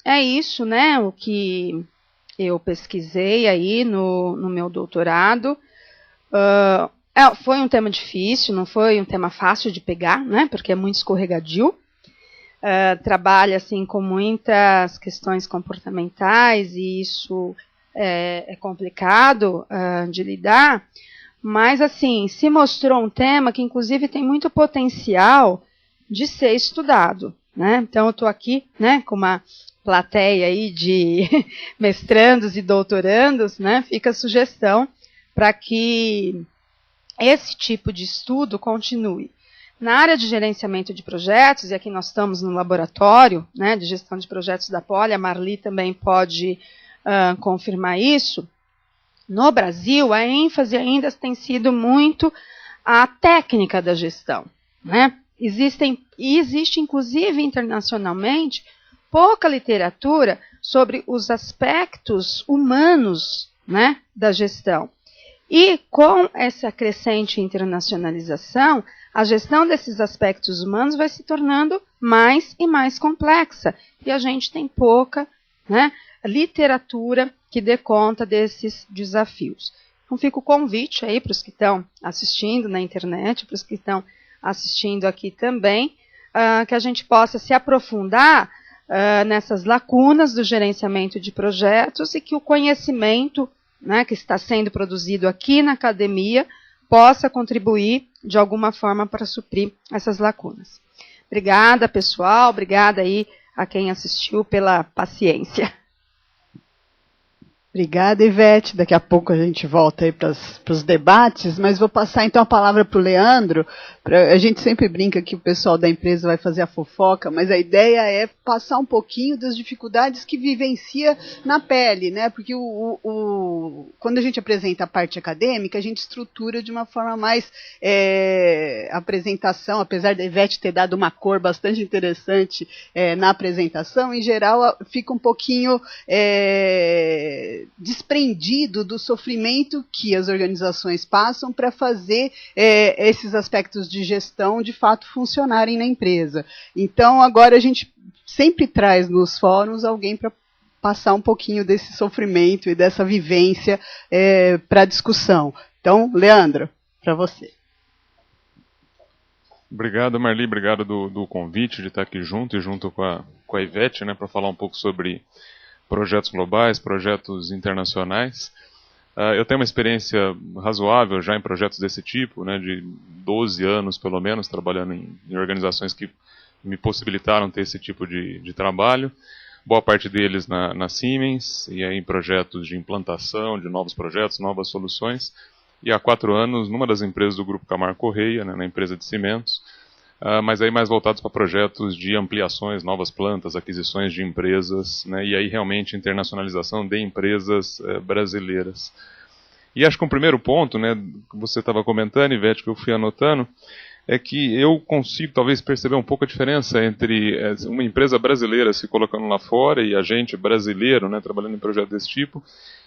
É isso, né? O que eu pesquisei aí no meu doutorado. Foi um tema difícil, não foi um tema fácil de pegar, né? Porque é muito escorregadio. Trabalha assim com muitas questões comportamentais e isso é complicado de lidar, mas assim se mostrou um tema que inclusive tem muito potencial de ser estudado, né? Então eu estou aqui, né, com uma plateia aí de mestrandos e doutorandos, né? Fica a sugestão para que esse tipo de estudo continue. Na área de gerenciamento de projetos, e aqui nós estamos no laboratório, né, de gestão de projetos da Poli, a Marli também pode confirmar isso. No Brasil, a ênfase ainda tem sido muito a técnica da gestão, né? Existe, inclusive, internacionalmente, pouca literatura sobre os aspectos humanos, né, da gestão. E com essa crescente internacionalização, a gestão desses aspectos humanos vai se tornando mais e mais complexa. E a gente tem pouca, né, literatura que dê conta desses desafios. Então fica o convite aí para os que estão assistindo na internet, para os que estão assistindo aqui também, que a gente possa se aprofundar nessas lacunas do gerenciamento de projetos e que o conhecimento, né, que está sendo produzido aqui na academia possa contribuir de alguma forma para suprir essas lacunas. Obrigada, pessoal. Obrigada aí a quem assistiu pela paciência. Obrigada, Ivete. Daqui a pouco a gente volta aí para os debates, mas vou passar então a palavra para o Leandro. A gente sempre brinca que o pessoal da empresa vai fazer a fofoca, mas a ideia é passar um pouquinho das dificuldades que vivencia na pele, né? Porque quando a gente apresenta a parte acadêmica, a gente estrutura de uma forma mais apresentação, apesar da Ivete ter dado uma cor bastante interessante na apresentação, em geral fica um pouquinho desprendido do sofrimento que as organizações passam para fazer esses aspectos de gestão de fato funcionarem na empresa. Então, agora a gente sempre traz nos fóruns alguém para passar um pouquinho desse sofrimento e dessa vivência para a discussão. Então, Leandro, para você. Obrigado, Marli, obrigado do convite de estar aqui junto e junto com a Ivete, né, para falar um pouco sobre projetos globais, projetos internacionais. Eu tenho uma experiência razoável já em projetos desse tipo, né, de 12 anos pelo menos, trabalhando em organizações que me possibilitaram ter esse tipo de trabalho. Boa parte deles na Siemens, e aí em projetos de implantação de novos projetos, novas soluções. E há 4 anos numa das empresas do Grupo Camargo Correia, né, na empresa de cimentos, mas aí mais voltados para projetos de ampliações, novas plantas, aquisições de empresas, né, e aí realmente internacionalização de empresas brasileiras. E acho que um primeiro ponto, né, que você estava comentando, Ivete, que eu fui anotando, é que eu consigo talvez perceber um pouco a diferença entre uma empresa brasileira se colocando lá fora e a gente brasileiro, né, trabalhando em projetos desse tipo,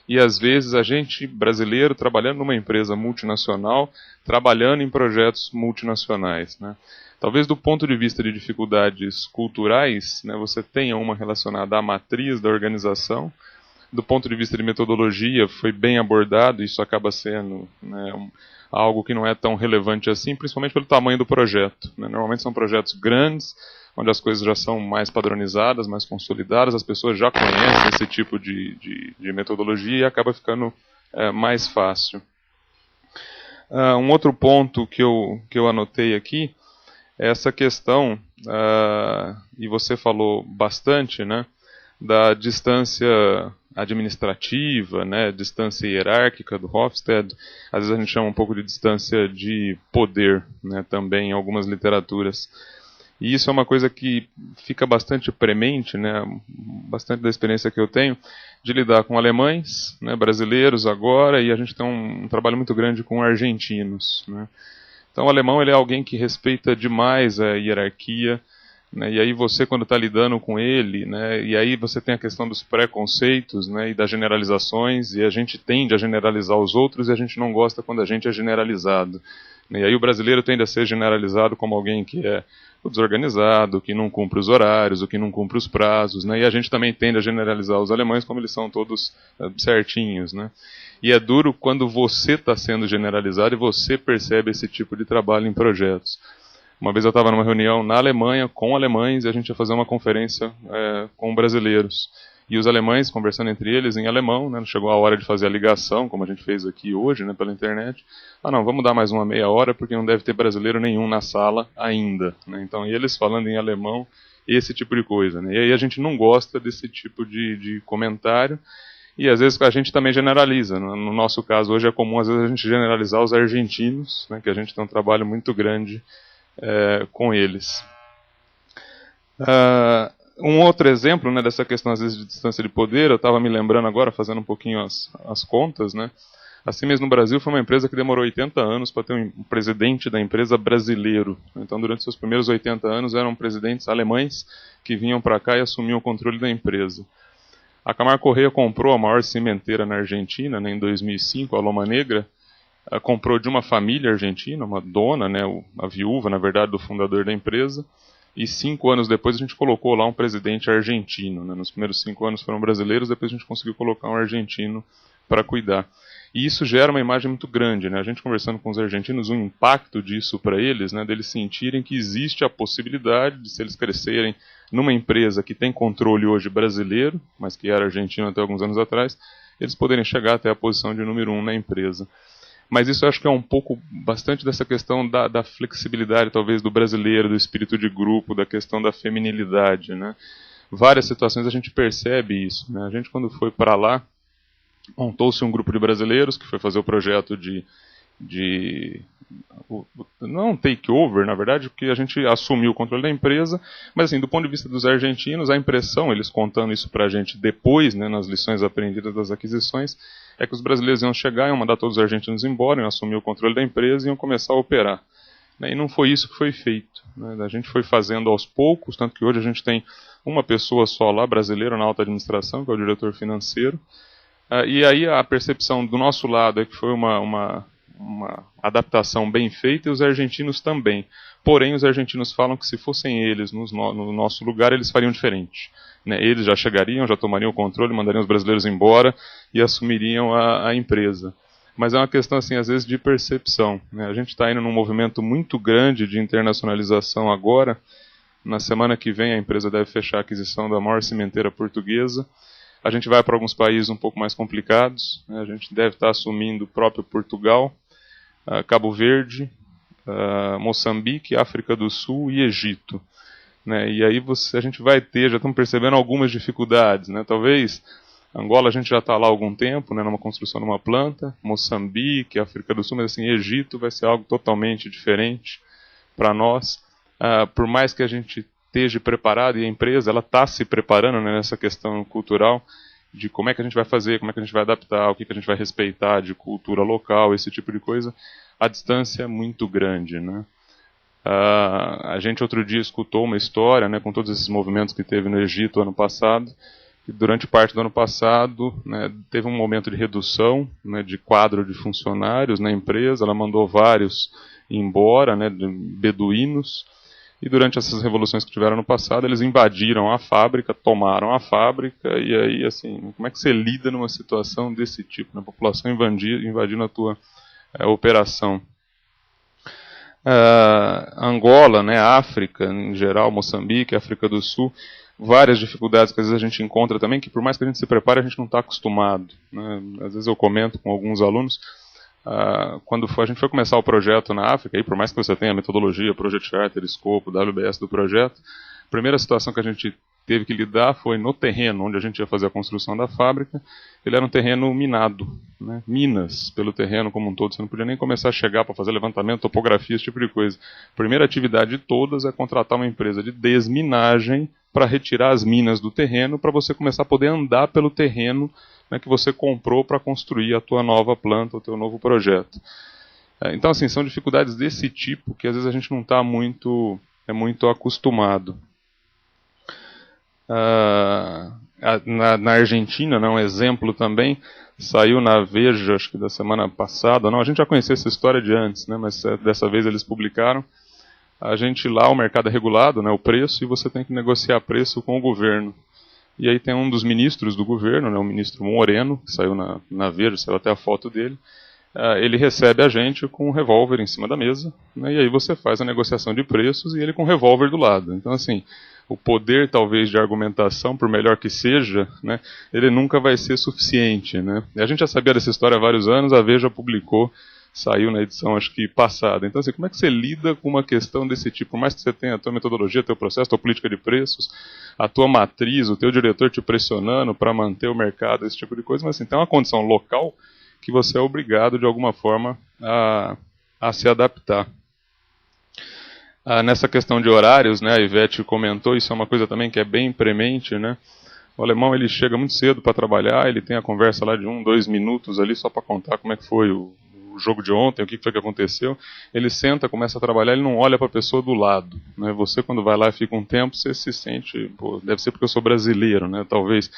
e às vezes a gente brasileiro trabalhando numa empresa multinacional, trabalhando em projetos multinacionais, né. Talvez do ponto de vista de dificuldades culturais, né, você tenha uma relacionada à matriz da organização. Do ponto de vista de metodologia, foi bem abordado, isso acaba sendo, né, algo que não é tão relevante assim, principalmente pelo tamanho do projeto, né. Normalmente são projetos grandes, onde as coisas já são mais padronizadas, mais consolidadas, as pessoas já conhecem esse tipo de metodologia e acaba ficando mais fácil. Um outro ponto que eu anotei aqui, essa questão, e você falou bastante, né, da distância administrativa, né, distância hierárquica do Hofstede. Às vezes a gente chama um pouco de distância de poder, né, também em algumas literaturas. E isso é uma coisa que fica bastante premente, né, bastante da experiência que eu tenho, de lidar com alemães, né, brasileiros agora, e a gente tem um trabalho muito grande com argentinos, né. Então o alemão ele é alguém que respeita demais a hierarquia, né, e aí você quando está lidando com ele, né, e aí você tem a questão dos preconceitos, né, e das generalizações, e a gente tende a generalizar os outros e a gente não gosta quando a gente é generalizado. E aí o brasileiro tende a ser generalizado como alguém que é o desorganizado, que não cumpre os horários, o que não cumpre os prazos, né? E a gente também tende a generalizar os alemães como eles são todos certinhos, né? E é duro quando você está sendo generalizado e você percebe esse tipo de trabalho em projetos. Uma vez eu estava numa reunião na Alemanha com alemães e a gente ia fazer uma conferência com brasileiros. E os alemães, conversando entre eles em alemão, né, chegou a hora de fazer a ligação, como a gente fez aqui hoje, né, pela internet. Não, vamos dar mais uma meia hora, porque não deve ter brasileiro nenhum na sala ainda. Né? Então, e eles falando em alemão, esse tipo de coisa. Né? E aí a gente não gosta desse tipo de comentário, e às vezes a gente também generaliza. No nosso caso, hoje é comum, às vezes, a gente generalizar os argentinos, né, que a gente tem um trabalho muito grande com eles. Um outro exemplo, né, dessa questão às vezes de distância de poder, eu estava me lembrando agora, fazendo um pouquinho as contas, né? Assim mesmo no Brasil foi uma empresa que demorou 80 anos para ter um presidente da empresa brasileiro. Então durante seus primeiros 80 anos eram presidentes alemães que vinham para cá e assumiam o controle da empresa. A Camargo Corrêa comprou a maior cimenteira na Argentina, né, em 2005, a Loma Negra, comprou de uma família argentina, uma dona, né, a viúva, na verdade, do fundador da empresa. E 5 anos depois a gente colocou lá um presidente argentino. Né? Nos primeiros 5 anos foram brasileiros, depois a gente conseguiu colocar um argentino para cuidar. E isso gera uma imagem muito grande. Né? A gente conversando com os argentinos, o impacto disso para eles, né, deles sentirem que existe a possibilidade de, se eles crescerem numa empresa que tem controle hoje brasileiro, mas que era argentino até alguns anos atrás, eles poderem chegar até a posição de número 1 na empresa. Mas isso eu acho que é um pouco, bastante dessa questão da flexibilidade, talvez, do brasileiro, do espírito de grupo, da questão da feminilidade, né? Várias situações a gente percebe isso, né? A gente, quando foi para lá, montou-se um grupo de brasileiros que foi fazer o projeto não um takeover, na verdade, porque a gente assumiu o controle da empresa, mas assim, do ponto de vista dos argentinos, a impressão, eles contando isso para a gente depois, né, nas lições aprendidas das aquisições, é que os brasileiros iam chegar, iam mandar todos os argentinos embora, iam assumir o controle da empresa e iam começar a operar. E não foi isso que foi feito. Né? A gente foi fazendo aos poucos, tanto que hoje a gente tem uma pessoa só lá, brasileira, na alta administração, que é o diretor financeiro. E aí a percepção do nosso lado é que foi uma adaptação bem feita e os argentinos também. Porém, os argentinos falam que se fossem eles no nosso lugar, eles fariam diferente. Né? Eles já chegariam, já tomariam o controle, mandariam os brasileiros embora e assumiriam a empresa. Mas é uma questão, assim, às vezes, de percepção. Né? A gente está indo num movimento muito grande de internacionalização agora. Na semana que vem, a empresa deve fechar a aquisição da maior cimenteira portuguesa. A gente vai para alguns países um pouco mais complicados. Né? A gente deve estar assumindo o próprio Portugal, Cabo Verde, Moçambique, África do Sul e Egito. Né? E aí a gente vai ter, já estamos percebendo algumas dificuldades. Né? Talvez Angola a gente já está lá há algum tempo, né, numa construção de uma planta. Moçambique, África do Sul, mas assim, Egito vai ser algo totalmente diferente para nós. Por mais que a gente esteja preparado, e a empresa ela está se preparando, né, nessa questão cultural, de como é que a gente vai fazer, como é que a gente vai adaptar, o que a gente vai respeitar de cultura local, esse tipo de coisa, a distância é muito grande. Né? A gente outro dia escutou uma história, né, com todos esses movimentos que teve no Egito ano passado, que durante parte do ano passado, né, teve um momento de redução, né, de quadro de funcionários na empresa, ela mandou vários embora, né, beduínos, e durante essas revoluções que tiveram no passado, eles invadiram a fábrica, tomaram a fábrica, e aí, assim, como é que você lida numa situação desse tipo, né? A população invadindo a tua operação. Angola, né, África, em geral, Moçambique, África do Sul, várias dificuldades que às vezes a gente encontra também, que por mais que a gente se prepare, a gente não está acostumado. Né? Às vezes eu comento com alguns alunos, quando a gente foi começar o projeto na África, e por mais que você tenha a metodologia, Project Charter, escopo, WBS do projeto, a primeira situação que a gente teve que lidar foi no terreno onde a gente ia fazer a construção da fábrica. Ele era um terreno minado, né? Minas pelo terreno como um todo, você não podia nem começar a chegar para fazer levantamento, topografia, esse tipo de coisa. A primeira atividade de todas é contratar uma empresa de desminagem para retirar as minas do terreno, para você começar a poder andar pelo terreno, né, que você comprou para construir a tua nova planta, o teu novo projeto. Então, assim, são dificuldades desse tipo que às vezes a gente não está muito acostumado. Na Argentina, né, um exemplo também, saiu na Veja, acho que da semana passada, não, a gente já conhecia essa história de antes, né, mas dessa vez eles publicaram. A gente lá, o mercado é regulado, né, o preço, e você tem que negociar preço com o governo. E aí tem um dos ministros do governo, né, o ministro Moreno, que saiu na Veja, saiu até a foto dele. Ele recebe a gente com um revólver em cima da mesa, né, e aí você faz a negociação de preços e ele com um revólver do lado. Então, assim, o poder, talvez, de argumentação, por melhor que seja, né, ele nunca vai ser suficiente. Né? E a gente já sabia dessa história há vários anos, a Veja publicou, saiu na edição, acho que, passada. Então, assim, como é que você lida com uma questão desse tipo? Por mais que você tenha a tua metodologia, teu processo, tua política de preços, a tua matriz, o teu diretor te pressionando para manter o mercado, esse tipo de coisa, mas, assim, tem uma condição local que você é obrigado, de alguma forma, a se adaptar. Nessa questão de horários, né, a Ivete comentou, isso é uma coisa também que é bem premente, né? O alemão, ele chega muito cedo para trabalhar, ele tem a conversa lá de 1, 2 minutos ali só para contar como é que foi o jogo de ontem, o que foi que aconteceu. Ele senta, começa a trabalhar, ele não olha para a pessoa do lado, né? Você, quando vai lá e fica um tempo, você se sente, pô, deve ser porque eu sou brasileiro, né, talvez,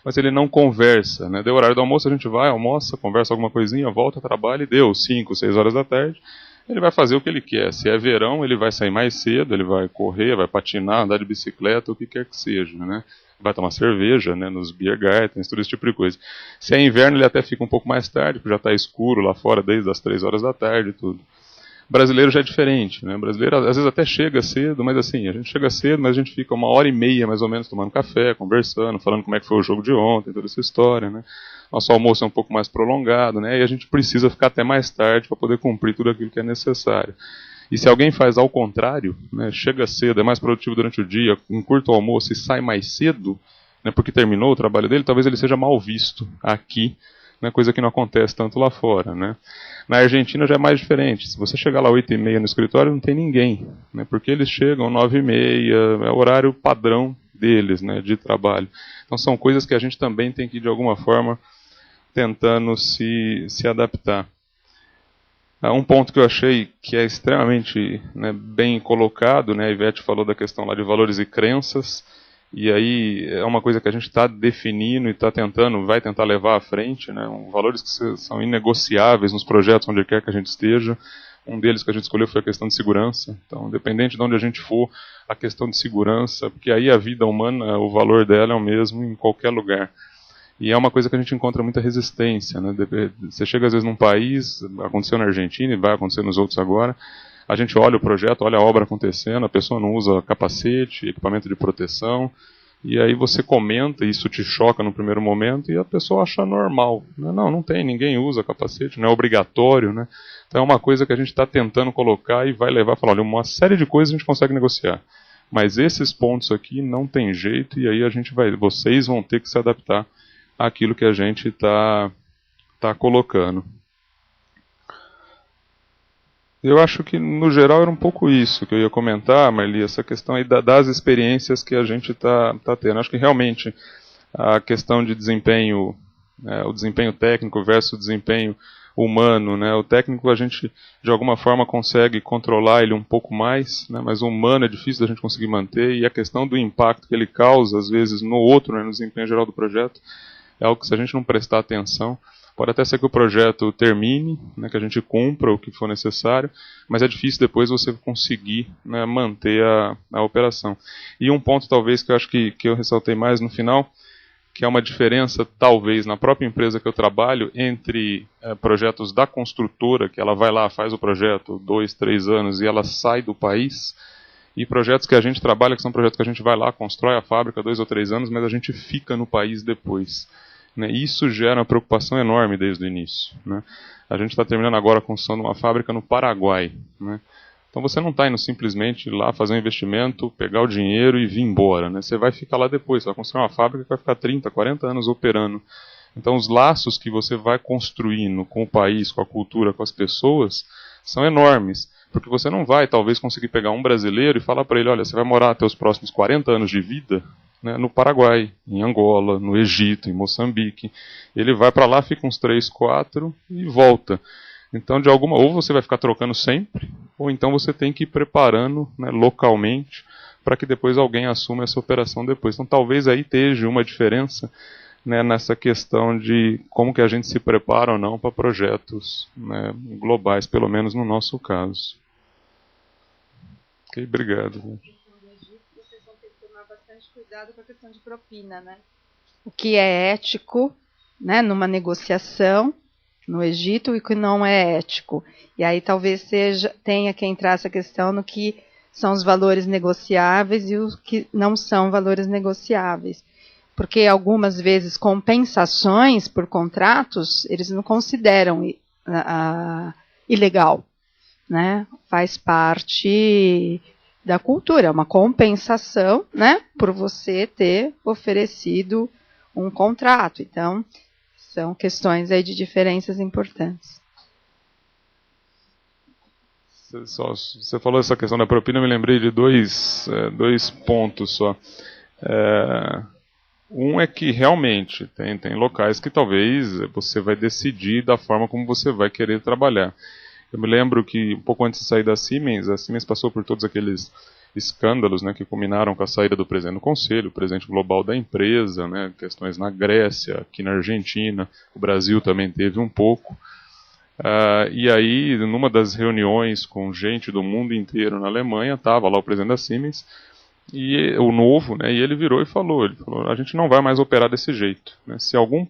mas ele não conversa, né? Deu horário do almoço, a gente vai, almoça, conversa alguma coisinha, volta, trabalha e deu 5, 6 horas da tarde. Ele vai fazer o que ele quer. Se é verão, ele vai sair mais cedo, ele vai correr, vai patinar, andar de bicicleta, o que quer que seja, né? Vai tomar cerveja, né, nos beer gardens, todo esse tipo de coisa. Se é inverno, ele até fica um pouco mais tarde, porque já está escuro lá fora desde as 3 horas da tarde e tudo. O brasileiro já é diferente, né? O brasileiro às vezes até chega cedo, mas assim, a gente chega cedo, mas a gente fica 1h30 mais ou menos tomando café, conversando, falando como é que foi o jogo de ontem, toda essa história, né? Nosso almoço é um pouco mais prolongado, né? E a gente precisa ficar até mais tarde para poder cumprir tudo aquilo que é necessário. E se alguém faz ao contrário, né, chega cedo, é mais produtivo durante o dia, encurta o almoço e sai mais cedo, né, porque terminou o trabalho dele, talvez ele seja mal visto aqui, né, coisa que não acontece tanto lá fora. Né. Na Argentina já é mais diferente. Se você chegar lá 8h30 no escritório, não tem ninguém, né, porque eles chegam 9h30, é o horário padrão deles, né, de trabalho. Então são coisas que a gente também tem que, de alguma forma, tentando se adaptar. Um ponto que eu achei que é extremamente, né, bem colocado, né, a Ivete falou da questão lá de valores e crenças, e aí é uma coisa que a gente está definindo e vai tentar levar à frente, né, valores que são inegociáveis nos projetos onde quer que a gente esteja. Um deles que a gente escolheu foi a questão de segurança. Então, independente de onde a gente for, a questão de segurança, porque aí a vida humana, o valor dela é o mesmo em qualquer lugar. E é uma coisa que a gente encontra muita resistência, né? Você chega às vezes num país, aconteceu na Argentina e vai acontecer nos outros agora, a gente olha o projeto, olha a obra acontecendo, a pessoa não usa capacete, equipamento de proteção, e aí você comenta, isso te choca no primeiro momento, e a pessoa acha normal. Não tem, ninguém usa capacete, não é obrigatório, né? Então é uma coisa que a gente está tentando colocar e vai levar a falar, olha, uma série de coisas a gente consegue negociar, mas esses pontos aqui não tem jeito, e aí vocês vão ter que se adaptar aquilo que a gente está colocando. Eu acho que, no geral, era um pouco isso que eu ia comentar, Marli, essa questão aí das experiências que a gente está tendo. Acho que, realmente, a questão de desempenho, o desempenho técnico versus o desempenho humano, né? O técnico a gente, de alguma forma, consegue controlar ele um pouco mais, né? Mas o humano é difícil da gente conseguir manter, e a questão do impacto que ele causa, às vezes, no outro, né, no desempenho geral do projeto, é algo que, se a gente não prestar atenção, pode até ser que o projeto termine, né, que a gente cumpra o que for necessário, mas é difícil depois você conseguir, né, manter a operação. E um ponto, talvez, que eu acho que eu ressaltei mais no final, que é uma diferença, talvez, na própria empresa que eu trabalho, entre projetos da construtora, que ela vai lá, faz o projeto 2, 3 anos e ela sai do país, e projetos que a gente trabalha, que são projetos que a gente vai lá, constrói a fábrica 2 ou 3 anos, mas a gente fica no país depois. Né? Isso gera uma preocupação enorme desde o início. Né? A gente está terminando agora a construção de uma fábrica no Paraguai. Né? Então você não está indo simplesmente lá fazer um investimento, pegar o dinheiro e vir embora. Né? Você vai ficar lá depois, você vai construir uma fábrica que vai ficar 30, 40 anos operando. Então os laços que você vai construindo com o país, com a cultura, com as pessoas, são enormes. Porque você não vai, talvez, conseguir pegar um brasileiro e falar para ele, olha, você vai morar até os próximos 40 anos de vida, né, no Paraguai, em Angola, no Egito, em Moçambique. Ele vai para lá, fica uns 3, 4 e volta. Então, ou você vai ficar trocando sempre, ou então você tem que ir preparando, né, localmente para que depois alguém assuma essa operação depois. Então talvez aí esteja uma diferença, né, nessa questão de como que a gente se prepara ou não para projetos, né, globais, pelo menos no nosso caso. Ok, obrigado. Vocês vão ter que tomar bastante cuidado com a questão de propina, né? O que é ético, né, numa negociação no Egito e o que não é ético. E aí talvez tenha que entrar essa questão no que são os valores negociáveis e os que não são valores negociáveis. Porque algumas vezes compensações por contratos, eles não consideram ilegal, né? Faz parte da cultura, é uma compensação, né, por você ter oferecido um contrato. Então, são questões aí de diferenças importantes. Você falou essa questão da propina, eu me lembrei de dois pontos só. Um é que realmente tem locais que talvez você vai decidir da forma como você vai querer trabalhar. Eu me lembro que um pouco antes de sair da Siemens, a Siemens passou por todos aqueles escândalos, né, que culminaram com a saída do presidente do conselho, o presidente global da empresa, né, questões na Grécia, aqui na Argentina, o Brasil também teve um pouco. E aí, numa das reuniões com gente do mundo inteiro na Alemanha, estava lá o presidente da Siemens, e o novo, né, e ele virou e falou, a gente não vai mais operar desse jeito, né? Se alguém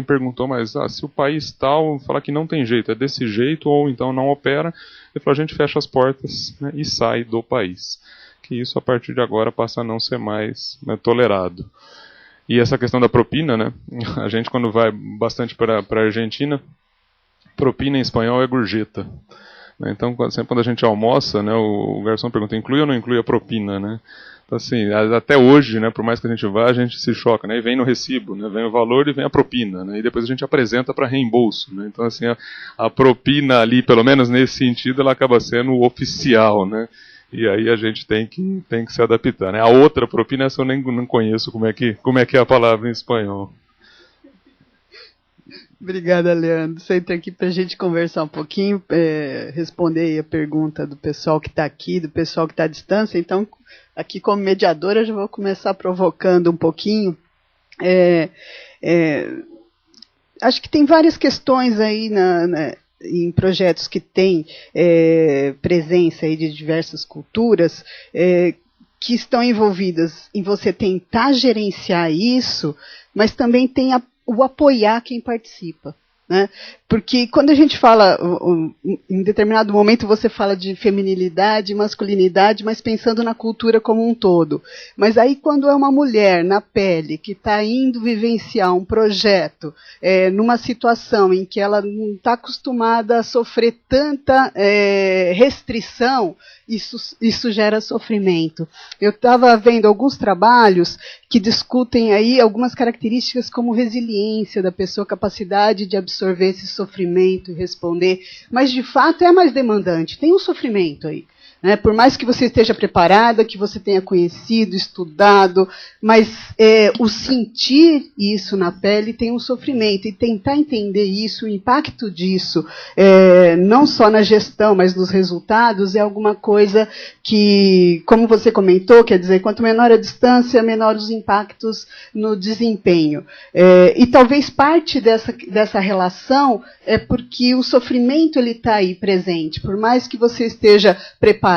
perguntou, mas se o país tal falar que não tem jeito, é desse jeito ou então não opera, ele falou, a gente fecha as portas, né, e sai do país, que isso a partir de agora passa a não ser mais, né, tolerado. E essa questão da propina, né, a gente quando vai bastante para a Argentina, propina em espanhol é gorjeta. Então, sempre quando a gente almoça, né, o garçom pergunta, inclui ou não inclui a propina, né? Então, assim, até hoje, né, por mais que a gente vá, a gente se choca, né? E vem no recibo, né? Vem o valor e vem a propina, né? E depois a gente apresenta para reembolso, né? Então, assim, a propina ali, pelo menos nesse sentido, ela acaba sendo oficial, né? E aí a gente tem que se adaptar, né? A outra propina, essa eu nem não conheço como é que é a palavra em espanhol. Obrigada, Leandro. Você entra aqui para a gente conversar um pouquinho, responder aí a pergunta do pessoal que está aqui, do pessoal que está à distância. Então, aqui como mediadora, eu já vou começar provocando um pouquinho. Acho que tem várias questões aí em projetos que têm presença aí de diversas culturas, que estão envolvidas em você tentar gerenciar isso, mas também tem o apoiar quem participa, né? Porque quando a gente fala, em determinado momento você fala de feminilidade, masculinidade, mas pensando na cultura como um todo. Mas aí quando é uma mulher na pele que está indo vivenciar um projeto, numa situação em que ela não está acostumada a sofrer tanta restrição, isso gera sofrimento. Eu estava vendo alguns trabalhos que discutem aí algumas características como resiliência da pessoa, capacidade de absorver esse sofrimento e responder, mas de fato é mais demandante, tem um sofrimento aí. Né? Por mais que você esteja preparada, que você tenha conhecido, estudado, mas o sentir isso na pele tem um sofrimento, e tentar entender isso, o impacto disso, não só na gestão, mas nos resultados, é alguma coisa que, como você comentou, quer dizer, quanto menor a distância, menor os impactos no desempenho. E talvez parte dessa relação é porque o sofrimento está aí presente, por mais que você esteja preparado,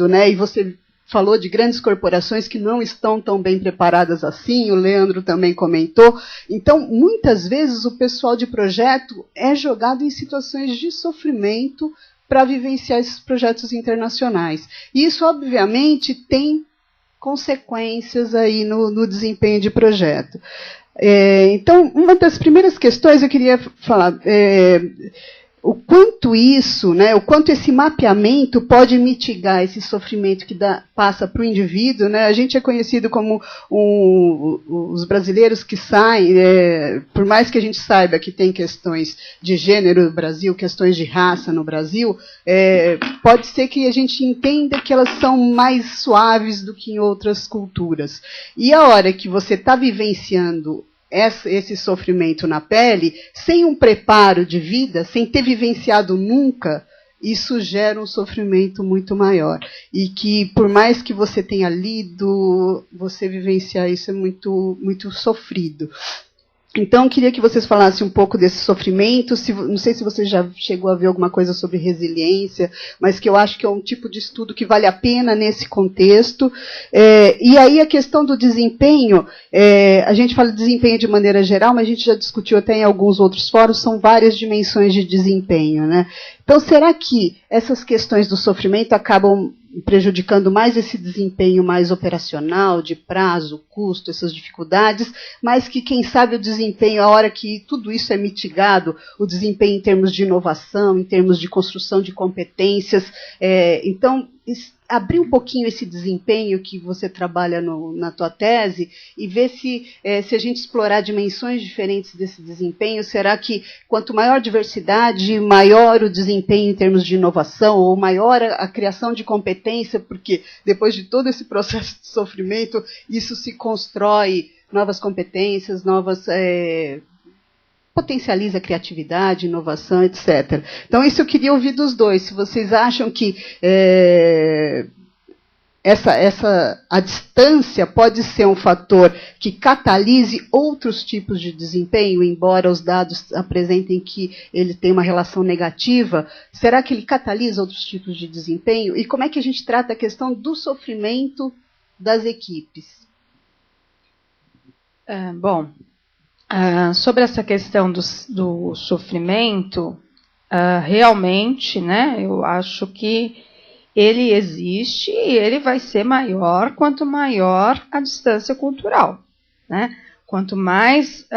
né, e você falou de grandes corporações que não estão tão bem preparadas assim, o Leandro também comentou. Então, muitas vezes o pessoal de projeto é jogado em situações de sofrimento para vivenciar esses projetos internacionais. E isso, obviamente, tem consequências aí no desempenho de projeto. Então, uma das primeiras questões eu queria falar, o quanto isso, né, o quanto esse mapeamento pode mitigar esse sofrimento que passa para o indivíduo, né? A gente é conhecido como os brasileiros que saem, por mais que a gente saiba que tem questões de gênero no Brasil, questões de raça no Brasil, pode ser que a gente entenda que elas são mais suaves do que em outras culturas. E a hora que você está vivenciando esse sofrimento na pele, sem um preparo de vida, sem ter vivenciado nunca isso gera um sofrimento muito maior. E que, por mais que você tenha lido, você vivenciar isso é muito, muito sofrido. Então, queria que vocês falassem um pouco desse sofrimento. Não sei se você já chegou a ver alguma coisa sobre resiliência, mas que eu acho que é um tipo de estudo que vale a pena nesse contexto. E aí a questão do desempenho, a gente fala de desempenho de maneira geral, mas a gente já discutiu até em alguns outros fóruns, são várias dimensões de desempenho, né? Então, será que essas questões do sofrimento acabam prejudicando mais esse desempenho mais operacional, de prazo, custo, essas dificuldades, mas que, quem sabe, o desempenho, a hora que tudo isso é mitigado, o desempenho em termos de inovação, em termos de construção de competências, então, abrir um pouquinho esse desempenho que você trabalha na tua tese e ver se a gente explorar dimensões diferentes desse desempenho, será que quanto maior diversidade, maior o desempenho em termos de inovação, ou maior a criação de competência, porque depois de todo esse processo de sofrimento, isso se constrói novas competências, potencializa a criatividade, inovação, etc. Então, isso eu queria ouvir dos dois. Se vocês acham que a distância pode ser um fator que catalise outros tipos de desempenho, embora os dados apresentem que ele tem uma relação negativa, será que ele catalisa outros tipos de desempenho? E como é que a gente trata a questão do sofrimento das equipes? Sobre essa questão do sofrimento, realmente, né, eu acho que ele existe e ele vai ser maior quanto maior a distância cultural, né? Quanto mais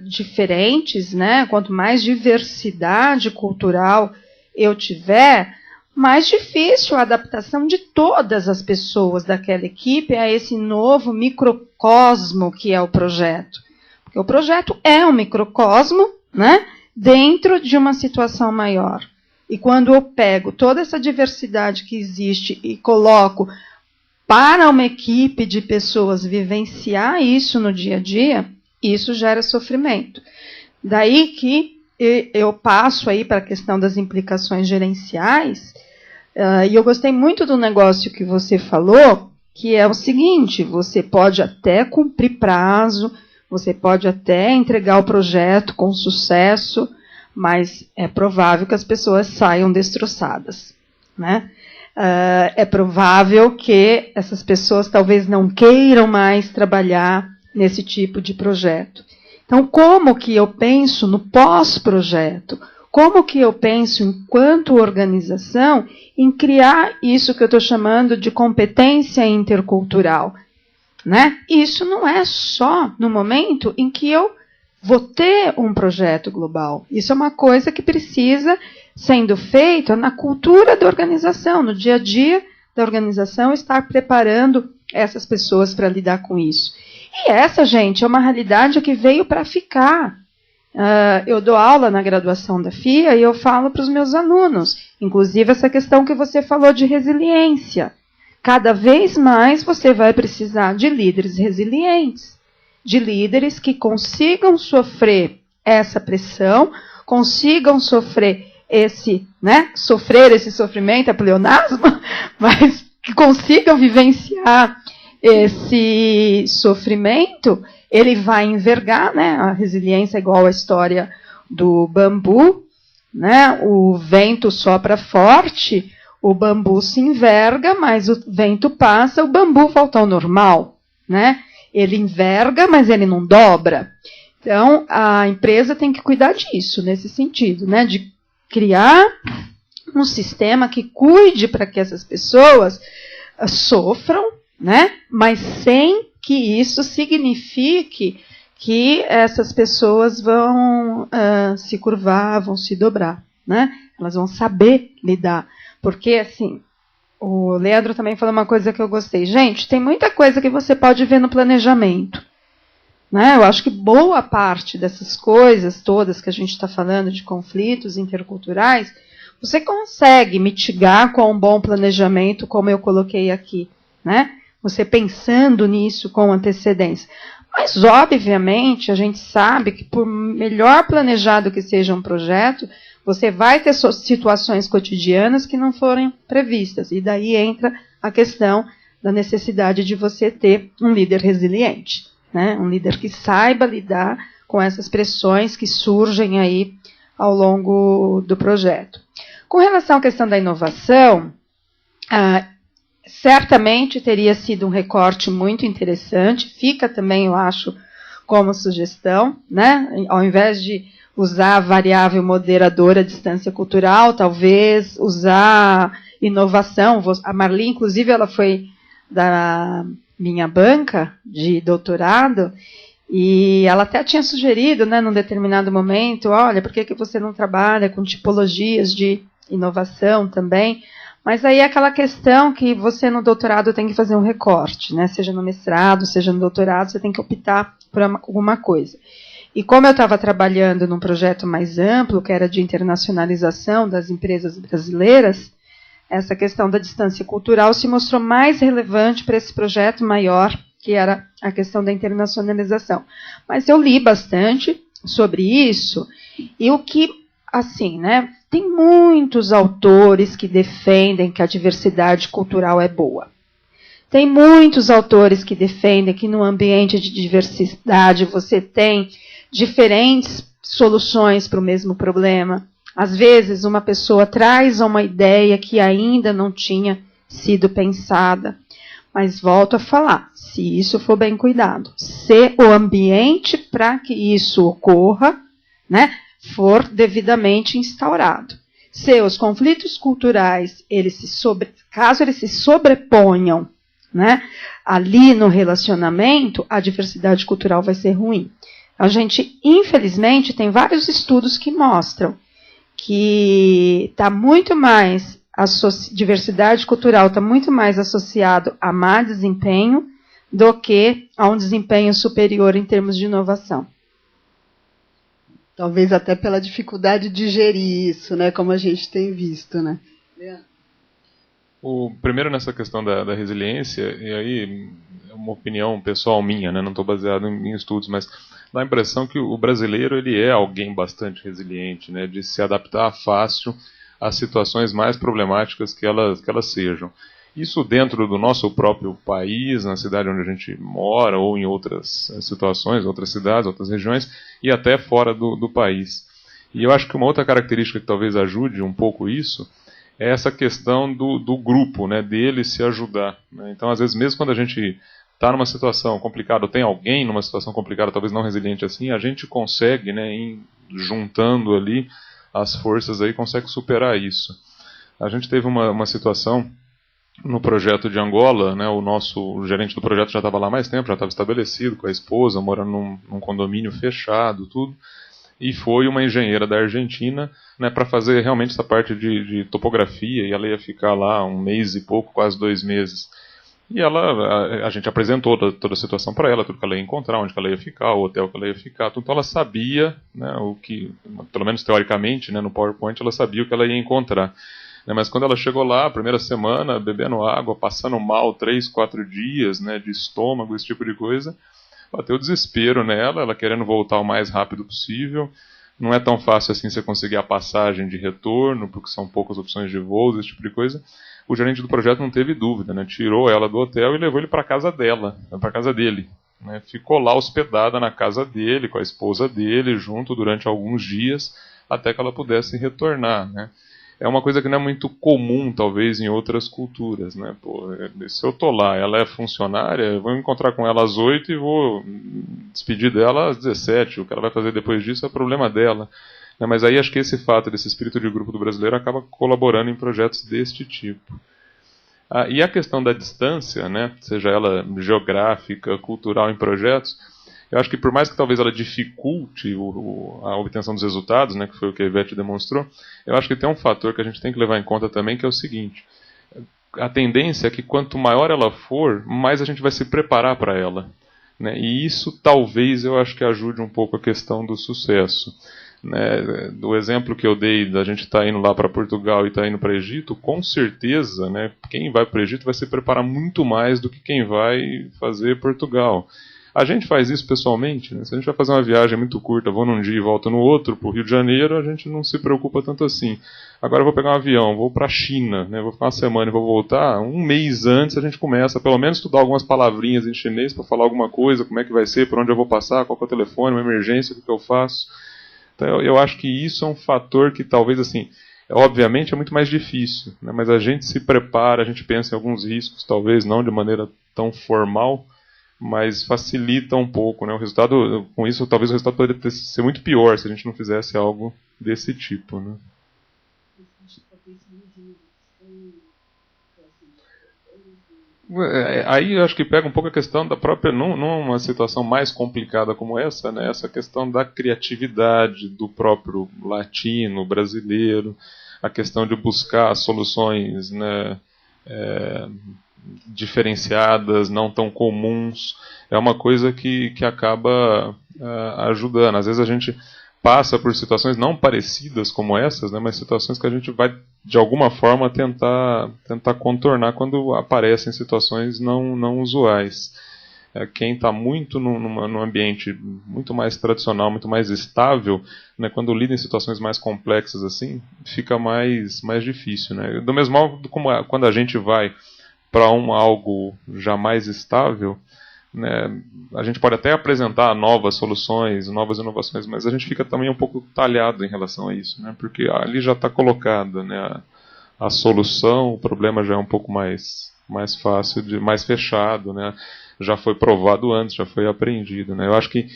diferentes, né, quanto mais diversidade cultural eu tiver, mais difícil a adaptação de todas as pessoas daquela equipe a esse novo microcosmo que é o projeto. Porque o projeto é um microcosmo, né, dentro de uma situação maior. E quando eu pego toda essa diversidade que existe e coloco para uma equipe de pessoas vivenciar isso no dia a dia, isso gera sofrimento. Daí que eu passo aí para a questão das implicações gerenciais, e eu gostei muito do negócio que você falou, que é o seguinte: você pode até cumprir prazo, você pode até entregar o projeto com sucesso, mas é provável que as pessoas saiam destroçadas, né? É provável que essas pessoas talvez não queiram mais trabalhar nesse tipo de projeto. Então, como que eu penso no pós-projeto? Como que eu penso, enquanto organização, em criar isso que eu estou chamando de competência intercultural? Né? Isso não é só no momento em que eu vou ter um projeto global. Isso é uma coisa que precisa sendo feita na cultura da organização, no dia a dia da organização, estar preparando essas pessoas para lidar com isso. E essa, gente, é uma realidade que veio para ficar. Eu dou aula na graduação da FIA e eu falo para os meus alunos, inclusive essa questão que você falou de resiliência. Cada vez mais você vai precisar de líderes resilientes, de líderes que consigam sofrer essa pressão, consigam sofrer esse sofrimento, é pleonasmo, mas que consigam vivenciar esse sofrimento. Ele vai envergar, né? A resiliência é igual à história do bambu, né? O vento sopra forte, o bambu se enverga, mas o vento passa, o bambu volta ao normal, né? Ele enverga, mas ele não dobra. Então, a empresa tem que cuidar disso, nesse sentido, né? De criar um sistema que cuide para que essas pessoas sofram, né? Mas sem que isso signifique que essas pessoas vão se curvar, vão se dobrar, né? Elas vão saber lidar. Porque, assim, o Leandro também falou uma coisa que eu gostei. Gente, tem muita coisa que você pode ver no planejamento, né? Eu acho que boa parte dessas coisas todas que a gente está falando, de conflitos interculturais, você consegue mitigar com um bom planejamento, como eu coloquei aqui, né? Você pensando nisso com antecedência. Mas, obviamente, a gente sabe que por melhor planejado que seja um projeto, Você vai ter situações cotidianas que não foram previstas, e daí entra a questão da necessidade de você ter um líder resiliente, né? Um líder que saiba lidar com essas pressões que surgem aí ao longo do projeto. Com relação à questão da inovação, certamente teria sido um recorte muito interessante, fica também, eu acho, como sugestão, né? Ao invés de usar a variável moderadora distância cultural, talvez usar inovação. A Marli, inclusive, ela foi da minha banca de doutorado, e ela até tinha sugerido, né, num determinado momento, olha, por que você não trabalha com tipologias de inovação também? Mas aí é aquela questão que você no doutorado tem que fazer um recorte, né? Seja no mestrado, seja no doutorado, você tem que optar por alguma coisa. E como eu estava trabalhando num projeto mais amplo, que era de internacionalização das empresas brasileiras, essa questão da distância cultural se mostrou mais relevante para esse projeto maior, que era a questão da internacionalização. Mas eu li bastante sobre isso, e o que, assim, né, tem muitos autores que defendem que a diversidade cultural é boa. Tem muitos autores que defendem que no ambiente de diversidade você tem diferentes soluções para o mesmo problema. Às vezes, uma pessoa traz uma ideia que ainda não tinha sido pensada. Mas volto a falar, se isso for bem cuidado, se o ambiente para que isso ocorra, né, for devidamente instaurado. Se os conflitos culturais, caso eles se sobreponham, né, ali no relacionamento, a diversidade cultural vai ser ruim. A gente, infelizmente, tem vários estudos que mostram que está muito mais diversidade cultural está muito mais associado a má desempenho do que a um desempenho superior em termos de inovação. Talvez até pela dificuldade de gerir isso, né, como a gente tem visto, né? Primeiro nessa questão da resiliência, e aí é uma opinião pessoal minha, né, não estou baseado em estudos, mas dá a impressão que o brasileiro ele é alguém bastante resiliente, né, de se adaptar fácil às situações mais problemáticas que elas sejam. Isso dentro do nosso próprio país, na cidade onde a gente mora, ou em outras situações, outras cidades, outras regiões, e até fora do país. E eu acho que uma outra característica que talvez ajude um pouco isso é essa questão do grupo, né, dele se ajudar, né? Então, às vezes, mesmo quando a gente está numa situação complicada, ou tem alguém numa situação complicada, talvez não resiliente assim, a gente consegue, né, juntando ali as forças aí, consegue superar isso. A gente teve uma situação no projeto de Angola, né, o gerente do projeto já estava lá há mais tempo, já estava estabelecido com a esposa, morando num condomínio fechado, tudo, e foi uma engenheira da Argentina, né, para fazer realmente essa parte de topografia, e ela ia ficar lá 1 mês e pouco, quase 2 meses. E a gente apresentou toda a situação para ela, tudo que ela ia encontrar, onde que ela ia ficar, o hotel que ela ia ficar, tudo. Então ela sabia, né, o que, pelo menos teoricamente, né, no PowerPoint, ela sabia o que ela ia encontrar. Né, mas quando ela chegou lá, a primeira semana, bebendo água, passando mal 3, 4 dias, né, de estômago, esse tipo de coisa, bateu desespero nela, ela querendo voltar o mais rápido possível. Não é tão fácil assim você conseguir a passagem de retorno, porque são poucas opções de voos, esse tipo de coisa. O gerente do projeto não teve dúvida, né? Tirou ela do hotel e levou ele para casa dele. Né? Ficou lá hospedada na casa dele, com a esposa dele, junto durante alguns dias, até que ela pudesse retornar, né? É uma coisa que não é muito comum, talvez, em outras culturas, né? Pô, se eu tô lá, ela é funcionária, eu vou me encontrar com ela às 8 e vou despedir dela às 17. O que ela vai fazer depois disso é problema dela. Mas aí acho que esse fato desse espírito de grupo do brasileiro acaba colaborando em projetos deste tipo. E a questão da distância, né, seja ela geográfica, cultural em projetos, eu acho que por mais que talvez ela dificulte a obtenção dos resultados, né, que foi o que a Ivete demonstrou, eu acho que tem um fator que a gente tem que levar em conta também, que é o seguinte: a tendência é que quanto maior ela for, mais a gente vai se preparar para ela. Né, e isso talvez eu acho que ajude um pouco a questão do sucesso. Né, do exemplo que eu dei da gente estar indo lá para Portugal e estar indo para Egito, com certeza, né, quem vai para o Egito vai se preparar muito mais do que quem vai fazer Portugal. A gente faz isso pessoalmente, né? Se a gente vai fazer uma viagem muito curta, vou num dia e volto no outro, para o Rio de Janeiro, a gente não se preocupa tanto assim. Agora eu vou pegar um avião, vou para a China, né? Vou ficar uma semana e vou voltar, um mês antes a gente começa, pelo menos, estudar algumas palavrinhas em chinês para falar alguma coisa, como é que vai ser, por onde eu vou passar, qual que é o telefone, uma emergência, o que eu faço. Então eu acho que isso é um fator que talvez, assim, obviamente é muito mais difícil, né? Mas a gente se prepara, a gente pensa em alguns riscos, talvez não de maneira tão formal, mas facilita um pouco, né? O resultado, com isso, talvez o resultado poderia ser muito pior se a gente não fizesse algo desse tipo, né? Aí eu acho que pega um pouco a questão da própria, numa situação mais complicada como essa, né? Essa questão da criatividade do próprio latino, brasileiro, a questão de buscar soluções, né, diferenciadas, não tão comuns, é uma coisa que acaba ajudando. Às vezes a gente passa por situações não parecidas como essas, né, mas situações que a gente vai, de alguma forma, tentar contornar quando aparecem situações não usuais. Quem está muito num ambiente muito mais tradicional, muito mais estável, né, quando lida em situações mais complexas assim, fica mais difícil. Né? Do mesmo modo como quando a gente vai para algo já mais estável, né, a gente pode até apresentar novas soluções, novas inovações, mas a gente fica também um pouco talhado em relação a isso, né, porque ali já está colocada, né, a solução, o problema já é um pouco mais fácil, mais fechado, né, já foi provado antes, já foi aprendido. Né. Eu acho que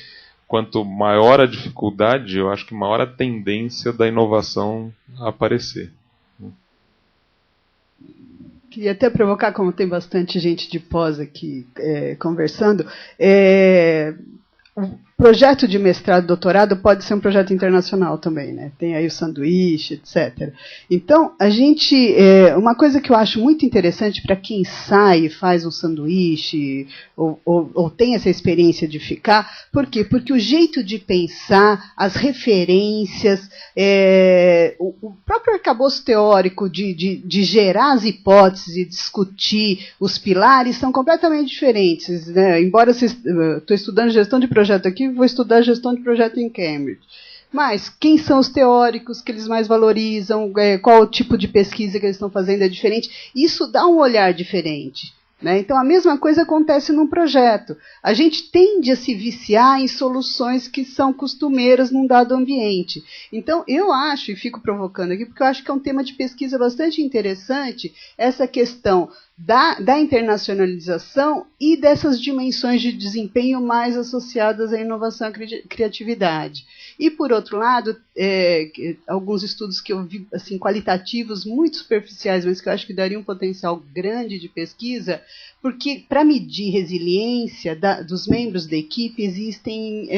quanto maior a dificuldade, eu acho que maior a tendência da inovação a aparecer. Queria até provocar, como tem bastante gente de pós aqui conversando, o projeto de mestrado e doutorado pode ser um projeto internacional também, né? Tem aí o sanduíche, etc. Então, uma coisa que eu acho muito interessante para quem sai e faz um sanduíche, ou tem essa experiência de ficar, por quê? Porque o jeito de pensar, as referências, o próprio arcabouço teórico de gerar as hipóteses e discutir os pilares são completamente diferentes, né? Embora estou estudando gestão de projeto aqui, vou estudar gestão de projeto em Cambridge. Mas quem são os teóricos que eles mais valorizam, qual o tipo de pesquisa que eles estão fazendo é diferente. Isso dá um olhar diferente. Né? Então, a mesma coisa acontece num projeto. A gente tende a se viciar em soluções que são costumeiras num dado ambiente. Então, eu acho, e fico provocando aqui, porque eu acho que é um tema de pesquisa bastante interessante, essa questão da internacionalização e dessas dimensões de desempenho mais associadas à inovação e criatividade. E, por outro lado, alguns estudos que eu vi assim, qualitativos, muito superficiais, mas que eu acho que daria um potencial grande de pesquisa, porque para medir resiliência dos membros da equipe existem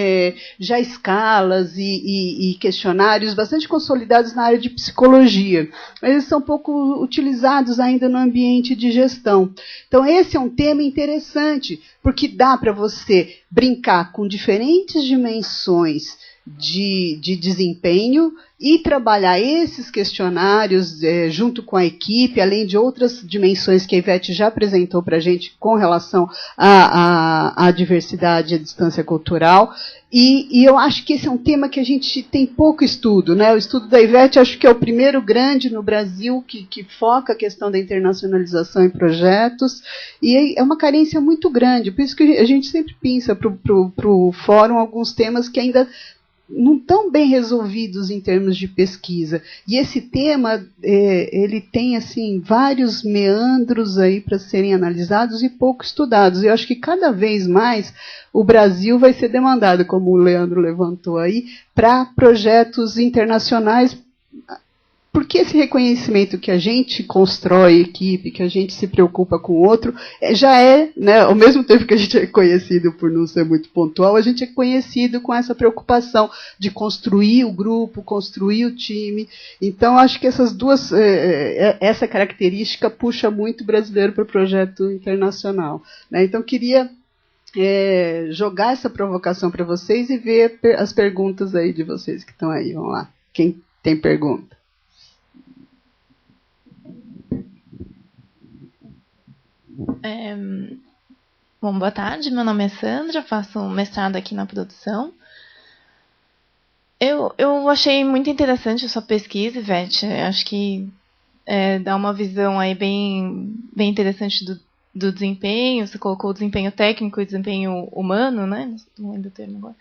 já escalas e questionários bastante consolidados na área de psicologia, mas eles são pouco utilizados ainda no ambiente de gestão. Então, esse é um tema interessante, porque dá para você brincar com diferentes dimensões de desempenho e trabalhar esses questionários junto com a equipe, além de outras dimensões que a Ivete já apresentou para a gente com relação à diversidade e à distância cultural. E eu acho que esse é um tema que a gente tem pouco estudo. Né? O estudo da Ivete acho que é o primeiro grande no Brasil que foca a questão da internacionalização em projetos, e é uma carência muito grande. Por isso que a gente sempre pensa para o fórum alguns temas que ainda não tão bem resolvidos em termos de pesquisa. E esse tema, ele tem assim, vários meandros aí para serem analisados e pouco estudados. Eu acho que cada vez mais o Brasil vai ser demandado, como o Leandro levantou aí, para projetos internacionais, porque esse reconhecimento que a gente constrói equipe, que a gente se preocupa com o outro, já né, ao mesmo tempo que a gente é conhecido por não ser muito pontual, a gente é conhecido com essa preocupação de construir o grupo, construir o time. Então, acho que essa característica puxa muito o brasileiro para o projeto internacional. Né? Então, queria jogar essa provocação para vocês e ver as perguntas aí de vocês que estão aí. Vamos lá. Quem tem pergunta? Bom, boa tarde, meu nome é Sandra, faço um mestrado aqui na produção. Eu achei muito interessante a sua pesquisa, Ivete. Acho que dá uma visão aí bem interessante do desempenho. Você colocou o desempenho técnico e o desempenho humano, né? Não lembro o termo agora.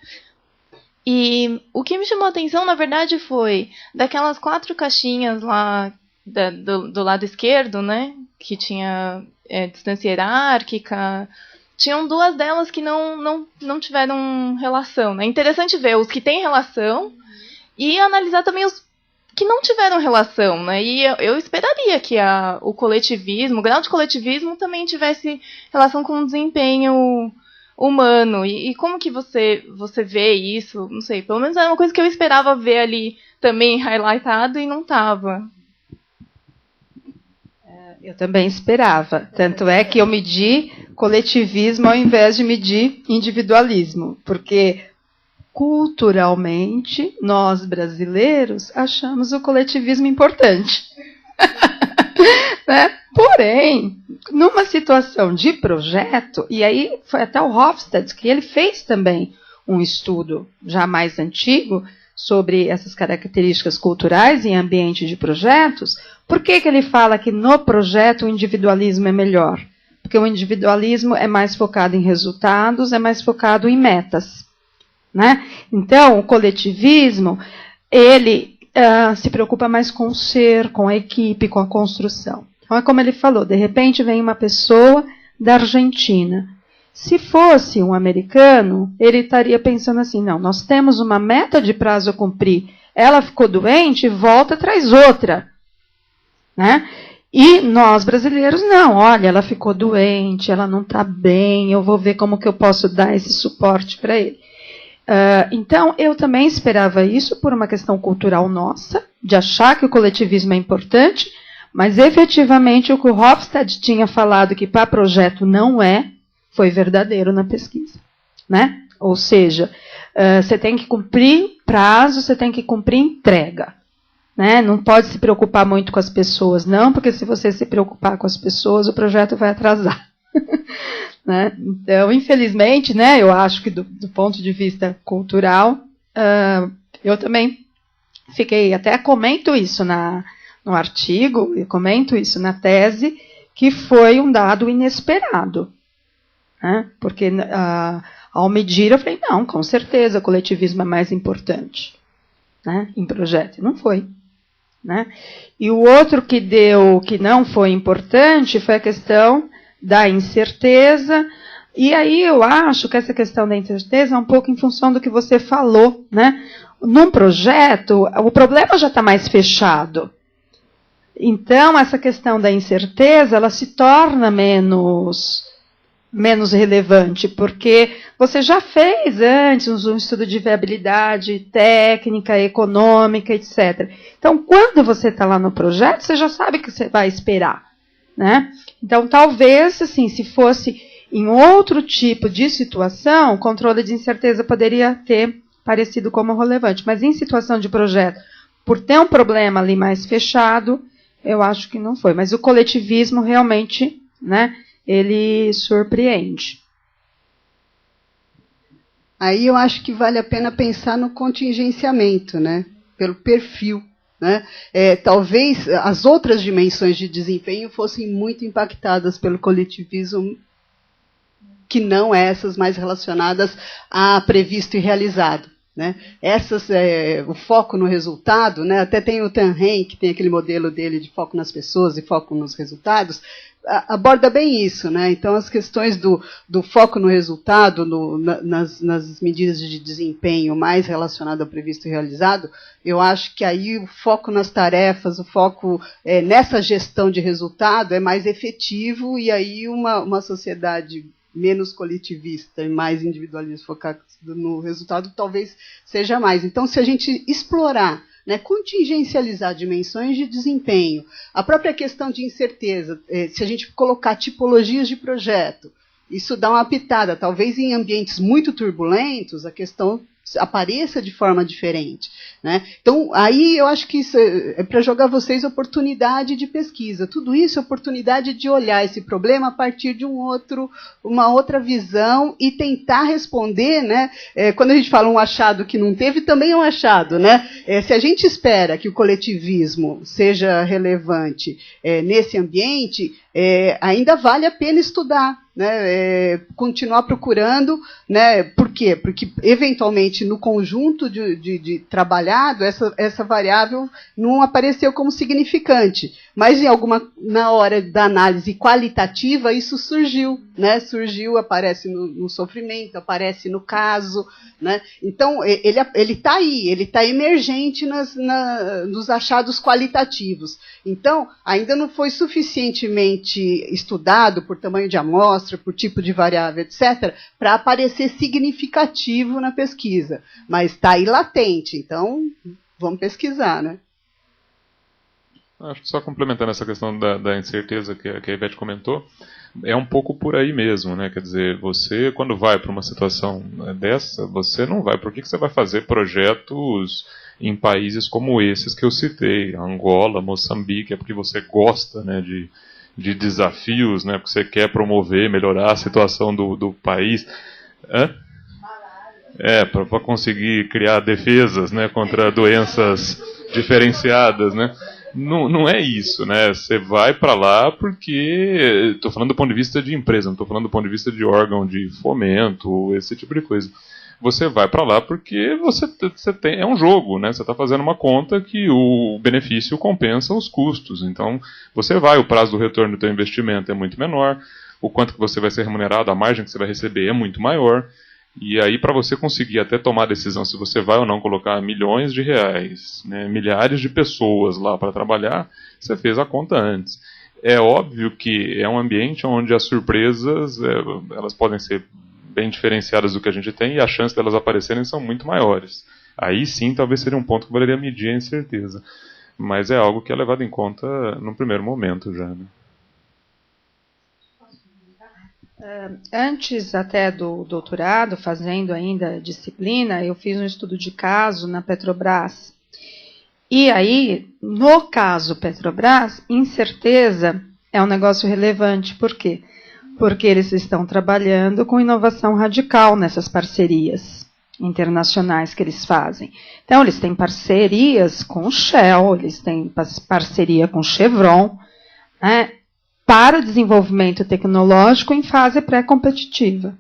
E o que me chamou a atenção, na verdade, foi daquelas 4 caixinhas lá do lado esquerdo, né? Que tinha distância hierárquica. Tinham 2 delas que não tiveram relação. É interessante ver os que têm relação e analisar também os que não tiveram relação, né? E eu esperaria que o coletivismo, o grau de coletivismo também tivesse relação com o desempenho humano. E como que você vê isso? Não sei, pelo menos era uma coisa que eu esperava ver ali também highlightado e não estava. Eu também esperava. Tanto é que eu medi coletivismo ao invés de medir individualismo, porque culturalmente nós brasileiros achamos o coletivismo importante. Né? Porém, numa situação de projeto, e aí foi até o Hofstede que ele fez também um estudo já mais antigo sobre essas características culturais em ambiente de projetos. Por que ele fala que no projeto o individualismo é melhor? Porque o individualismo é mais focado em resultados, é mais focado em metas. Né? Então, o coletivismo, ele se preocupa mais com o ser, com a equipe, com a construção. Então, é como ele falou, de repente vem uma pessoa da Argentina. Se fosse um americano, ele estaria pensando assim, não, nós temos uma meta de prazo a cumprir, ela ficou doente, volta, traz outra. Né? E nós brasileiros, não, olha, ela ficou doente, ela não está bem, eu vou ver como que eu posso dar esse suporte para ele. Então, eu também esperava isso por uma questão cultural nossa, de achar que o coletivismo é importante, mas efetivamente o que o Hofstede tinha falado que para projeto não foi verdadeiro na pesquisa. Né? Ou seja, você tem que cumprir prazo, você tem que cumprir entrega. Né? Não pode se preocupar muito com as pessoas, não, porque se você se preocupar com as pessoas, o projeto vai atrasar. Né? Então, infelizmente, né, eu acho que do ponto de vista cultural, eu também até comento isso no artigo, e comento isso na tese, que foi um dado inesperado. Né? Porque ao medir, eu falei, não, com certeza, o coletivismo é mais importante, né, em projeto. E não foi. Né? E o outro que não foi importante foi a questão da incerteza, e aí eu acho que essa questão da incerteza é um pouco em função do que você falou. Né? Num projeto, o problema já está mais fechado. Então, essa questão da incerteza, ela se torna menos relevante, porque você já fez antes um estudo de viabilidade técnica, econômica, etc. Então, quando você está lá no projeto, você já sabe o que você vai esperar. Né? Então, talvez, assim, se fosse em outro tipo de situação, o controle de incerteza poderia ter parecido como relevante. Mas em situação de projeto, por ter um problema ali mais fechado, eu acho que não foi. Mas o coletivismo realmente, né, ele surpreende. Aí eu acho que vale a pena pensar no contingenciamento, né, pelo perfil. Né? Talvez as outras dimensões de desempenho fossem muito impactadas pelo coletivismo, que não essas mais relacionadas a previsto e realizado. Né? Essas, o foco no resultado, né? Até tem o Tan Hen, que tem aquele modelo dele de foco nas pessoas e foco nos resultados, aborda bem isso. Né? Então, as questões do foco no resultado, nas medidas de desempenho mais relacionado ao previsto e realizado, eu acho que aí o foco nas tarefas, o foco nessa gestão de resultado é mais efetivo, e aí uma sociedade menos coletivista e mais individualista, focado no resultado, talvez seja mais. Então, se a gente explorar, né, contingencializar dimensões de desempenho, a própria questão de incerteza, se a gente colocar tipologias de projeto, isso dá uma pitada. Talvez em ambientes muito turbulentos, a questão apareça de forma diferente, né? Então, aí eu acho que isso é para jogar vocês oportunidade de pesquisa. Tudo isso é oportunidade de olhar esse problema a partir de uma outra visão e tentar responder, né? Quando a gente fala um achado que não teve, também é um achado, né? Se a gente espera que o coletivismo seja relevante nesse ambiente, ainda vale a pena estudar, né, continuar procurando, né, por quê? Porque, eventualmente, no conjunto de trabalhado, essa variável não apareceu como significante, mas na hora da análise qualitativa, isso surgiu, né, aparece no sofrimento, aparece no caso, né, então, ele está aí, ele está emergente nos achados qualitativos. Então, ainda não foi suficientemente estudado por tamanho de amostra, por tipo de variável, etc., para aparecer significativo na pesquisa. Mas está aí latente, então vamos pesquisar, né? Acho que só complementando essa questão da incerteza que a Ivete comentou, é um pouco por aí mesmo, né? Quer dizer, você, quando vai para uma situação dessa, você não vai. Por que você vai fazer projetos em países como esses que eu citei, Angola, Moçambique? É porque você gosta, né, de desafios, né, porque você quer promover, melhorar a situação do país. Para conseguir criar defesas, né, contra doenças diferenciadas, né? Não é isso, né? Você vai para lá porque... Estou falando do ponto de vista de empresa, não estou falando do ponto de vista de órgão de fomento, esse tipo de coisa. Você vai para lá porque você tem... É um jogo, né? Você está fazendo uma conta que o benefício compensa os custos. Então, você vai, o prazo do retorno do teu investimento é muito menor, o quanto que você vai ser remunerado, a margem que você vai receber é muito maior. E aí, para você conseguir até tomar a decisão se você vai ou não colocar milhões de reais, né, milhares de pessoas lá para trabalhar, você fez a conta antes. É óbvio que é um ambiente onde as surpresas elas podem ser bem diferenciadas do que a gente tem e a chance delas aparecerem são muito maiores. Aí sim, talvez seria um ponto que valeria medir a incerteza. Mas é algo que é levado em conta no primeiro momento já, né? Antes até do doutorado, fazendo ainda disciplina, eu fiz um estudo de caso na Petrobras. E aí, no caso Petrobras, incerteza é um negócio relevante. Por quê? Porque eles estão trabalhando com inovação radical nessas parcerias internacionais que eles fazem. Então, eles têm parcerias com o Shell, eles têm parceria com o Chevron, né, para desenvolvimento tecnológico em fase pré-competitiva.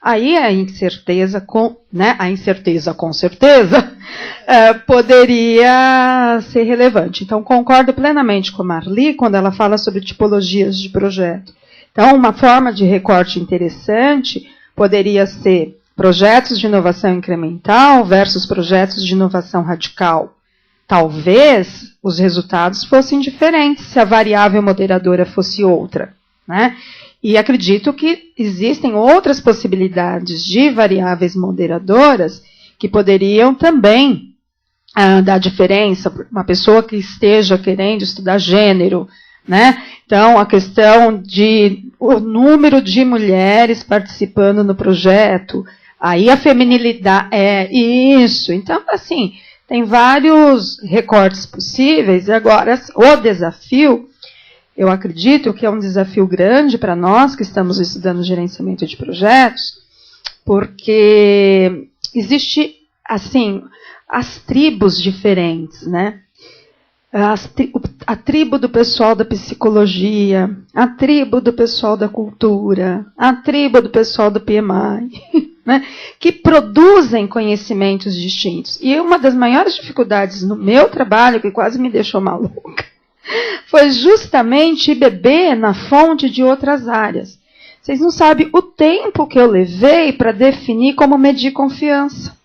Aí a incerteza com certeza poderia ser relevante. Então, concordo plenamente com a Marli quando ela fala sobre tipologias de projeto. Então, uma forma de recorte interessante poderia ser projetos de inovação incremental versus projetos de inovação radical. Talvez os resultados fossem diferentes se a variável moderadora fosse outra, né? E acredito que existem outras possibilidades de variáveis moderadoras que poderiam também dar diferença. Uma pessoa que esteja querendo estudar gênero, né? Então, a questão de o número de mulheres participando no projeto, aí a feminilidade é isso. Então, assim, tem vários recortes possíveis. E agora, o desafio, eu acredito que é um desafio grande para nós que estamos estudando gerenciamento de projetos, porque existe, assim, as tribos diferentes, né? A tribo do pessoal da psicologia, a tribo do pessoal da cultura, a tribo do pessoal do PMI, né, que produzem conhecimentos distintos. E uma das maiores dificuldades no meu trabalho, que quase me deixou maluca, foi justamente beber na fonte de outras áreas. Vocês não sabem o tempo que eu levei para definir como medir confiança.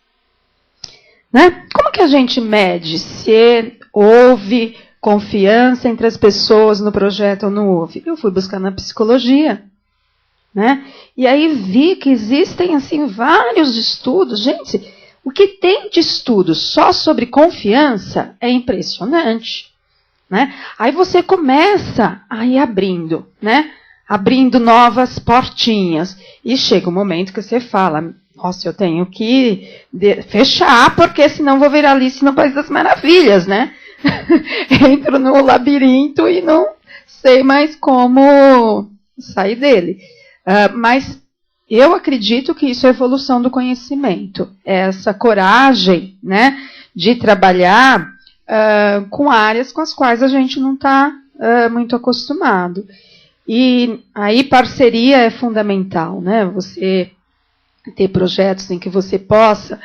Né? Como que a gente mede se houve confiança entre as pessoas no projeto ou não houve? Eu fui buscar na psicologia. Né? E aí vi que existem assim, vários estudos. Gente, o que tem de estudos só sobre confiança é impressionante. Né? Aí você começa a ir abrindo, né? Abrindo novas portinhas. E chega um momento que você fala, Nossa, eu tenho que fechar, porque senão vou ver Alice no País das Maravilhas, né? Entro no labirinto e não sei mais como sair dele. Mas eu acredito que isso é evolução do conhecimento. Essa coragem, né, de trabalhar com áreas com as quais a gente não está muito acostumado. E aí parceria é fundamental, né? Você ter projetos em que você possa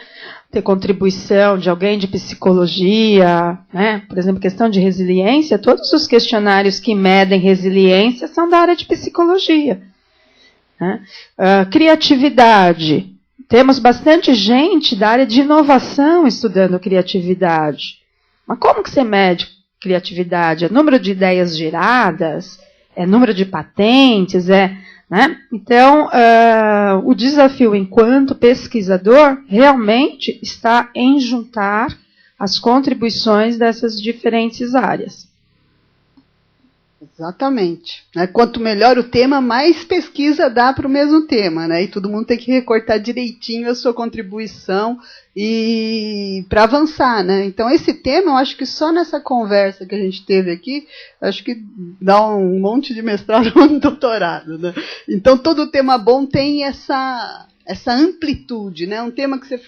ter contribuição de alguém de psicologia, né? Por exemplo, questão de resiliência, todos os questionários que medem resiliência são da área de psicologia. Né? Criatividade. Temos bastante gente da área de inovação estudando criatividade. Mas como que você mede criatividade? É número de ideias geradas? É número de patentes? Né? Então, o desafio enquanto pesquisador realmente está em juntar as contribuições dessas diferentes áreas. Exatamente. Quanto melhor o tema, mais pesquisa dá para o mesmo tema, né? E todo mundo tem que recortar direitinho a sua contribuição e para avançar, né? Então esse tema, eu acho que só nessa conversa que a gente teve aqui, acho que dá um monte de mestrado ou um doutorado, né? Então todo tema bom tem essa amplitude, né? Um tema que você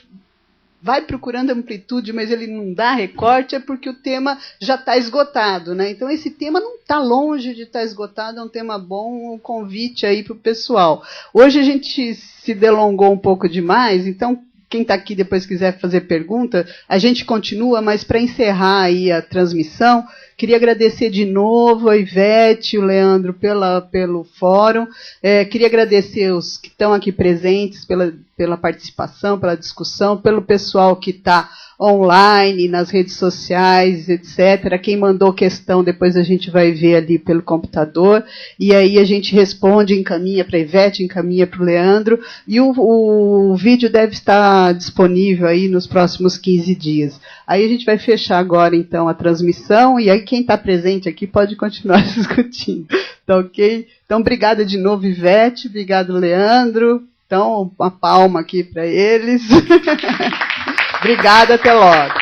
vai procurando amplitude, mas ele não dá recorte, é porque o tema já está esgotado, né? Então esse tema não está longe de estar esgotado, é um tema bom, um convite aí para o pessoal. Hoje a gente se delongou um pouco demais, então quem está aqui depois quiser fazer pergunta, a gente continua, mas para encerrar aí a transmissão, queria agradecer de novo a Ivete e o Leandro pelo fórum, queria agradecer os que estão aqui presentes pela participação, pela discussão, pelo pessoal que está online, nas redes sociais, etc. Quem mandou questão, depois a gente vai ver ali pelo computador, e aí a gente responde, encaminha para a Ivete, encaminha para o Leandro, e o vídeo deve estar disponível aí nos próximos 15 dias. Aí a gente vai fechar agora, então, a transmissão, e aí quem está presente aqui pode continuar discutindo. Tá ok? Então, obrigada de novo, Ivete, obrigado, Leandro. Então, uma palma aqui para eles. Obrigada, até logo.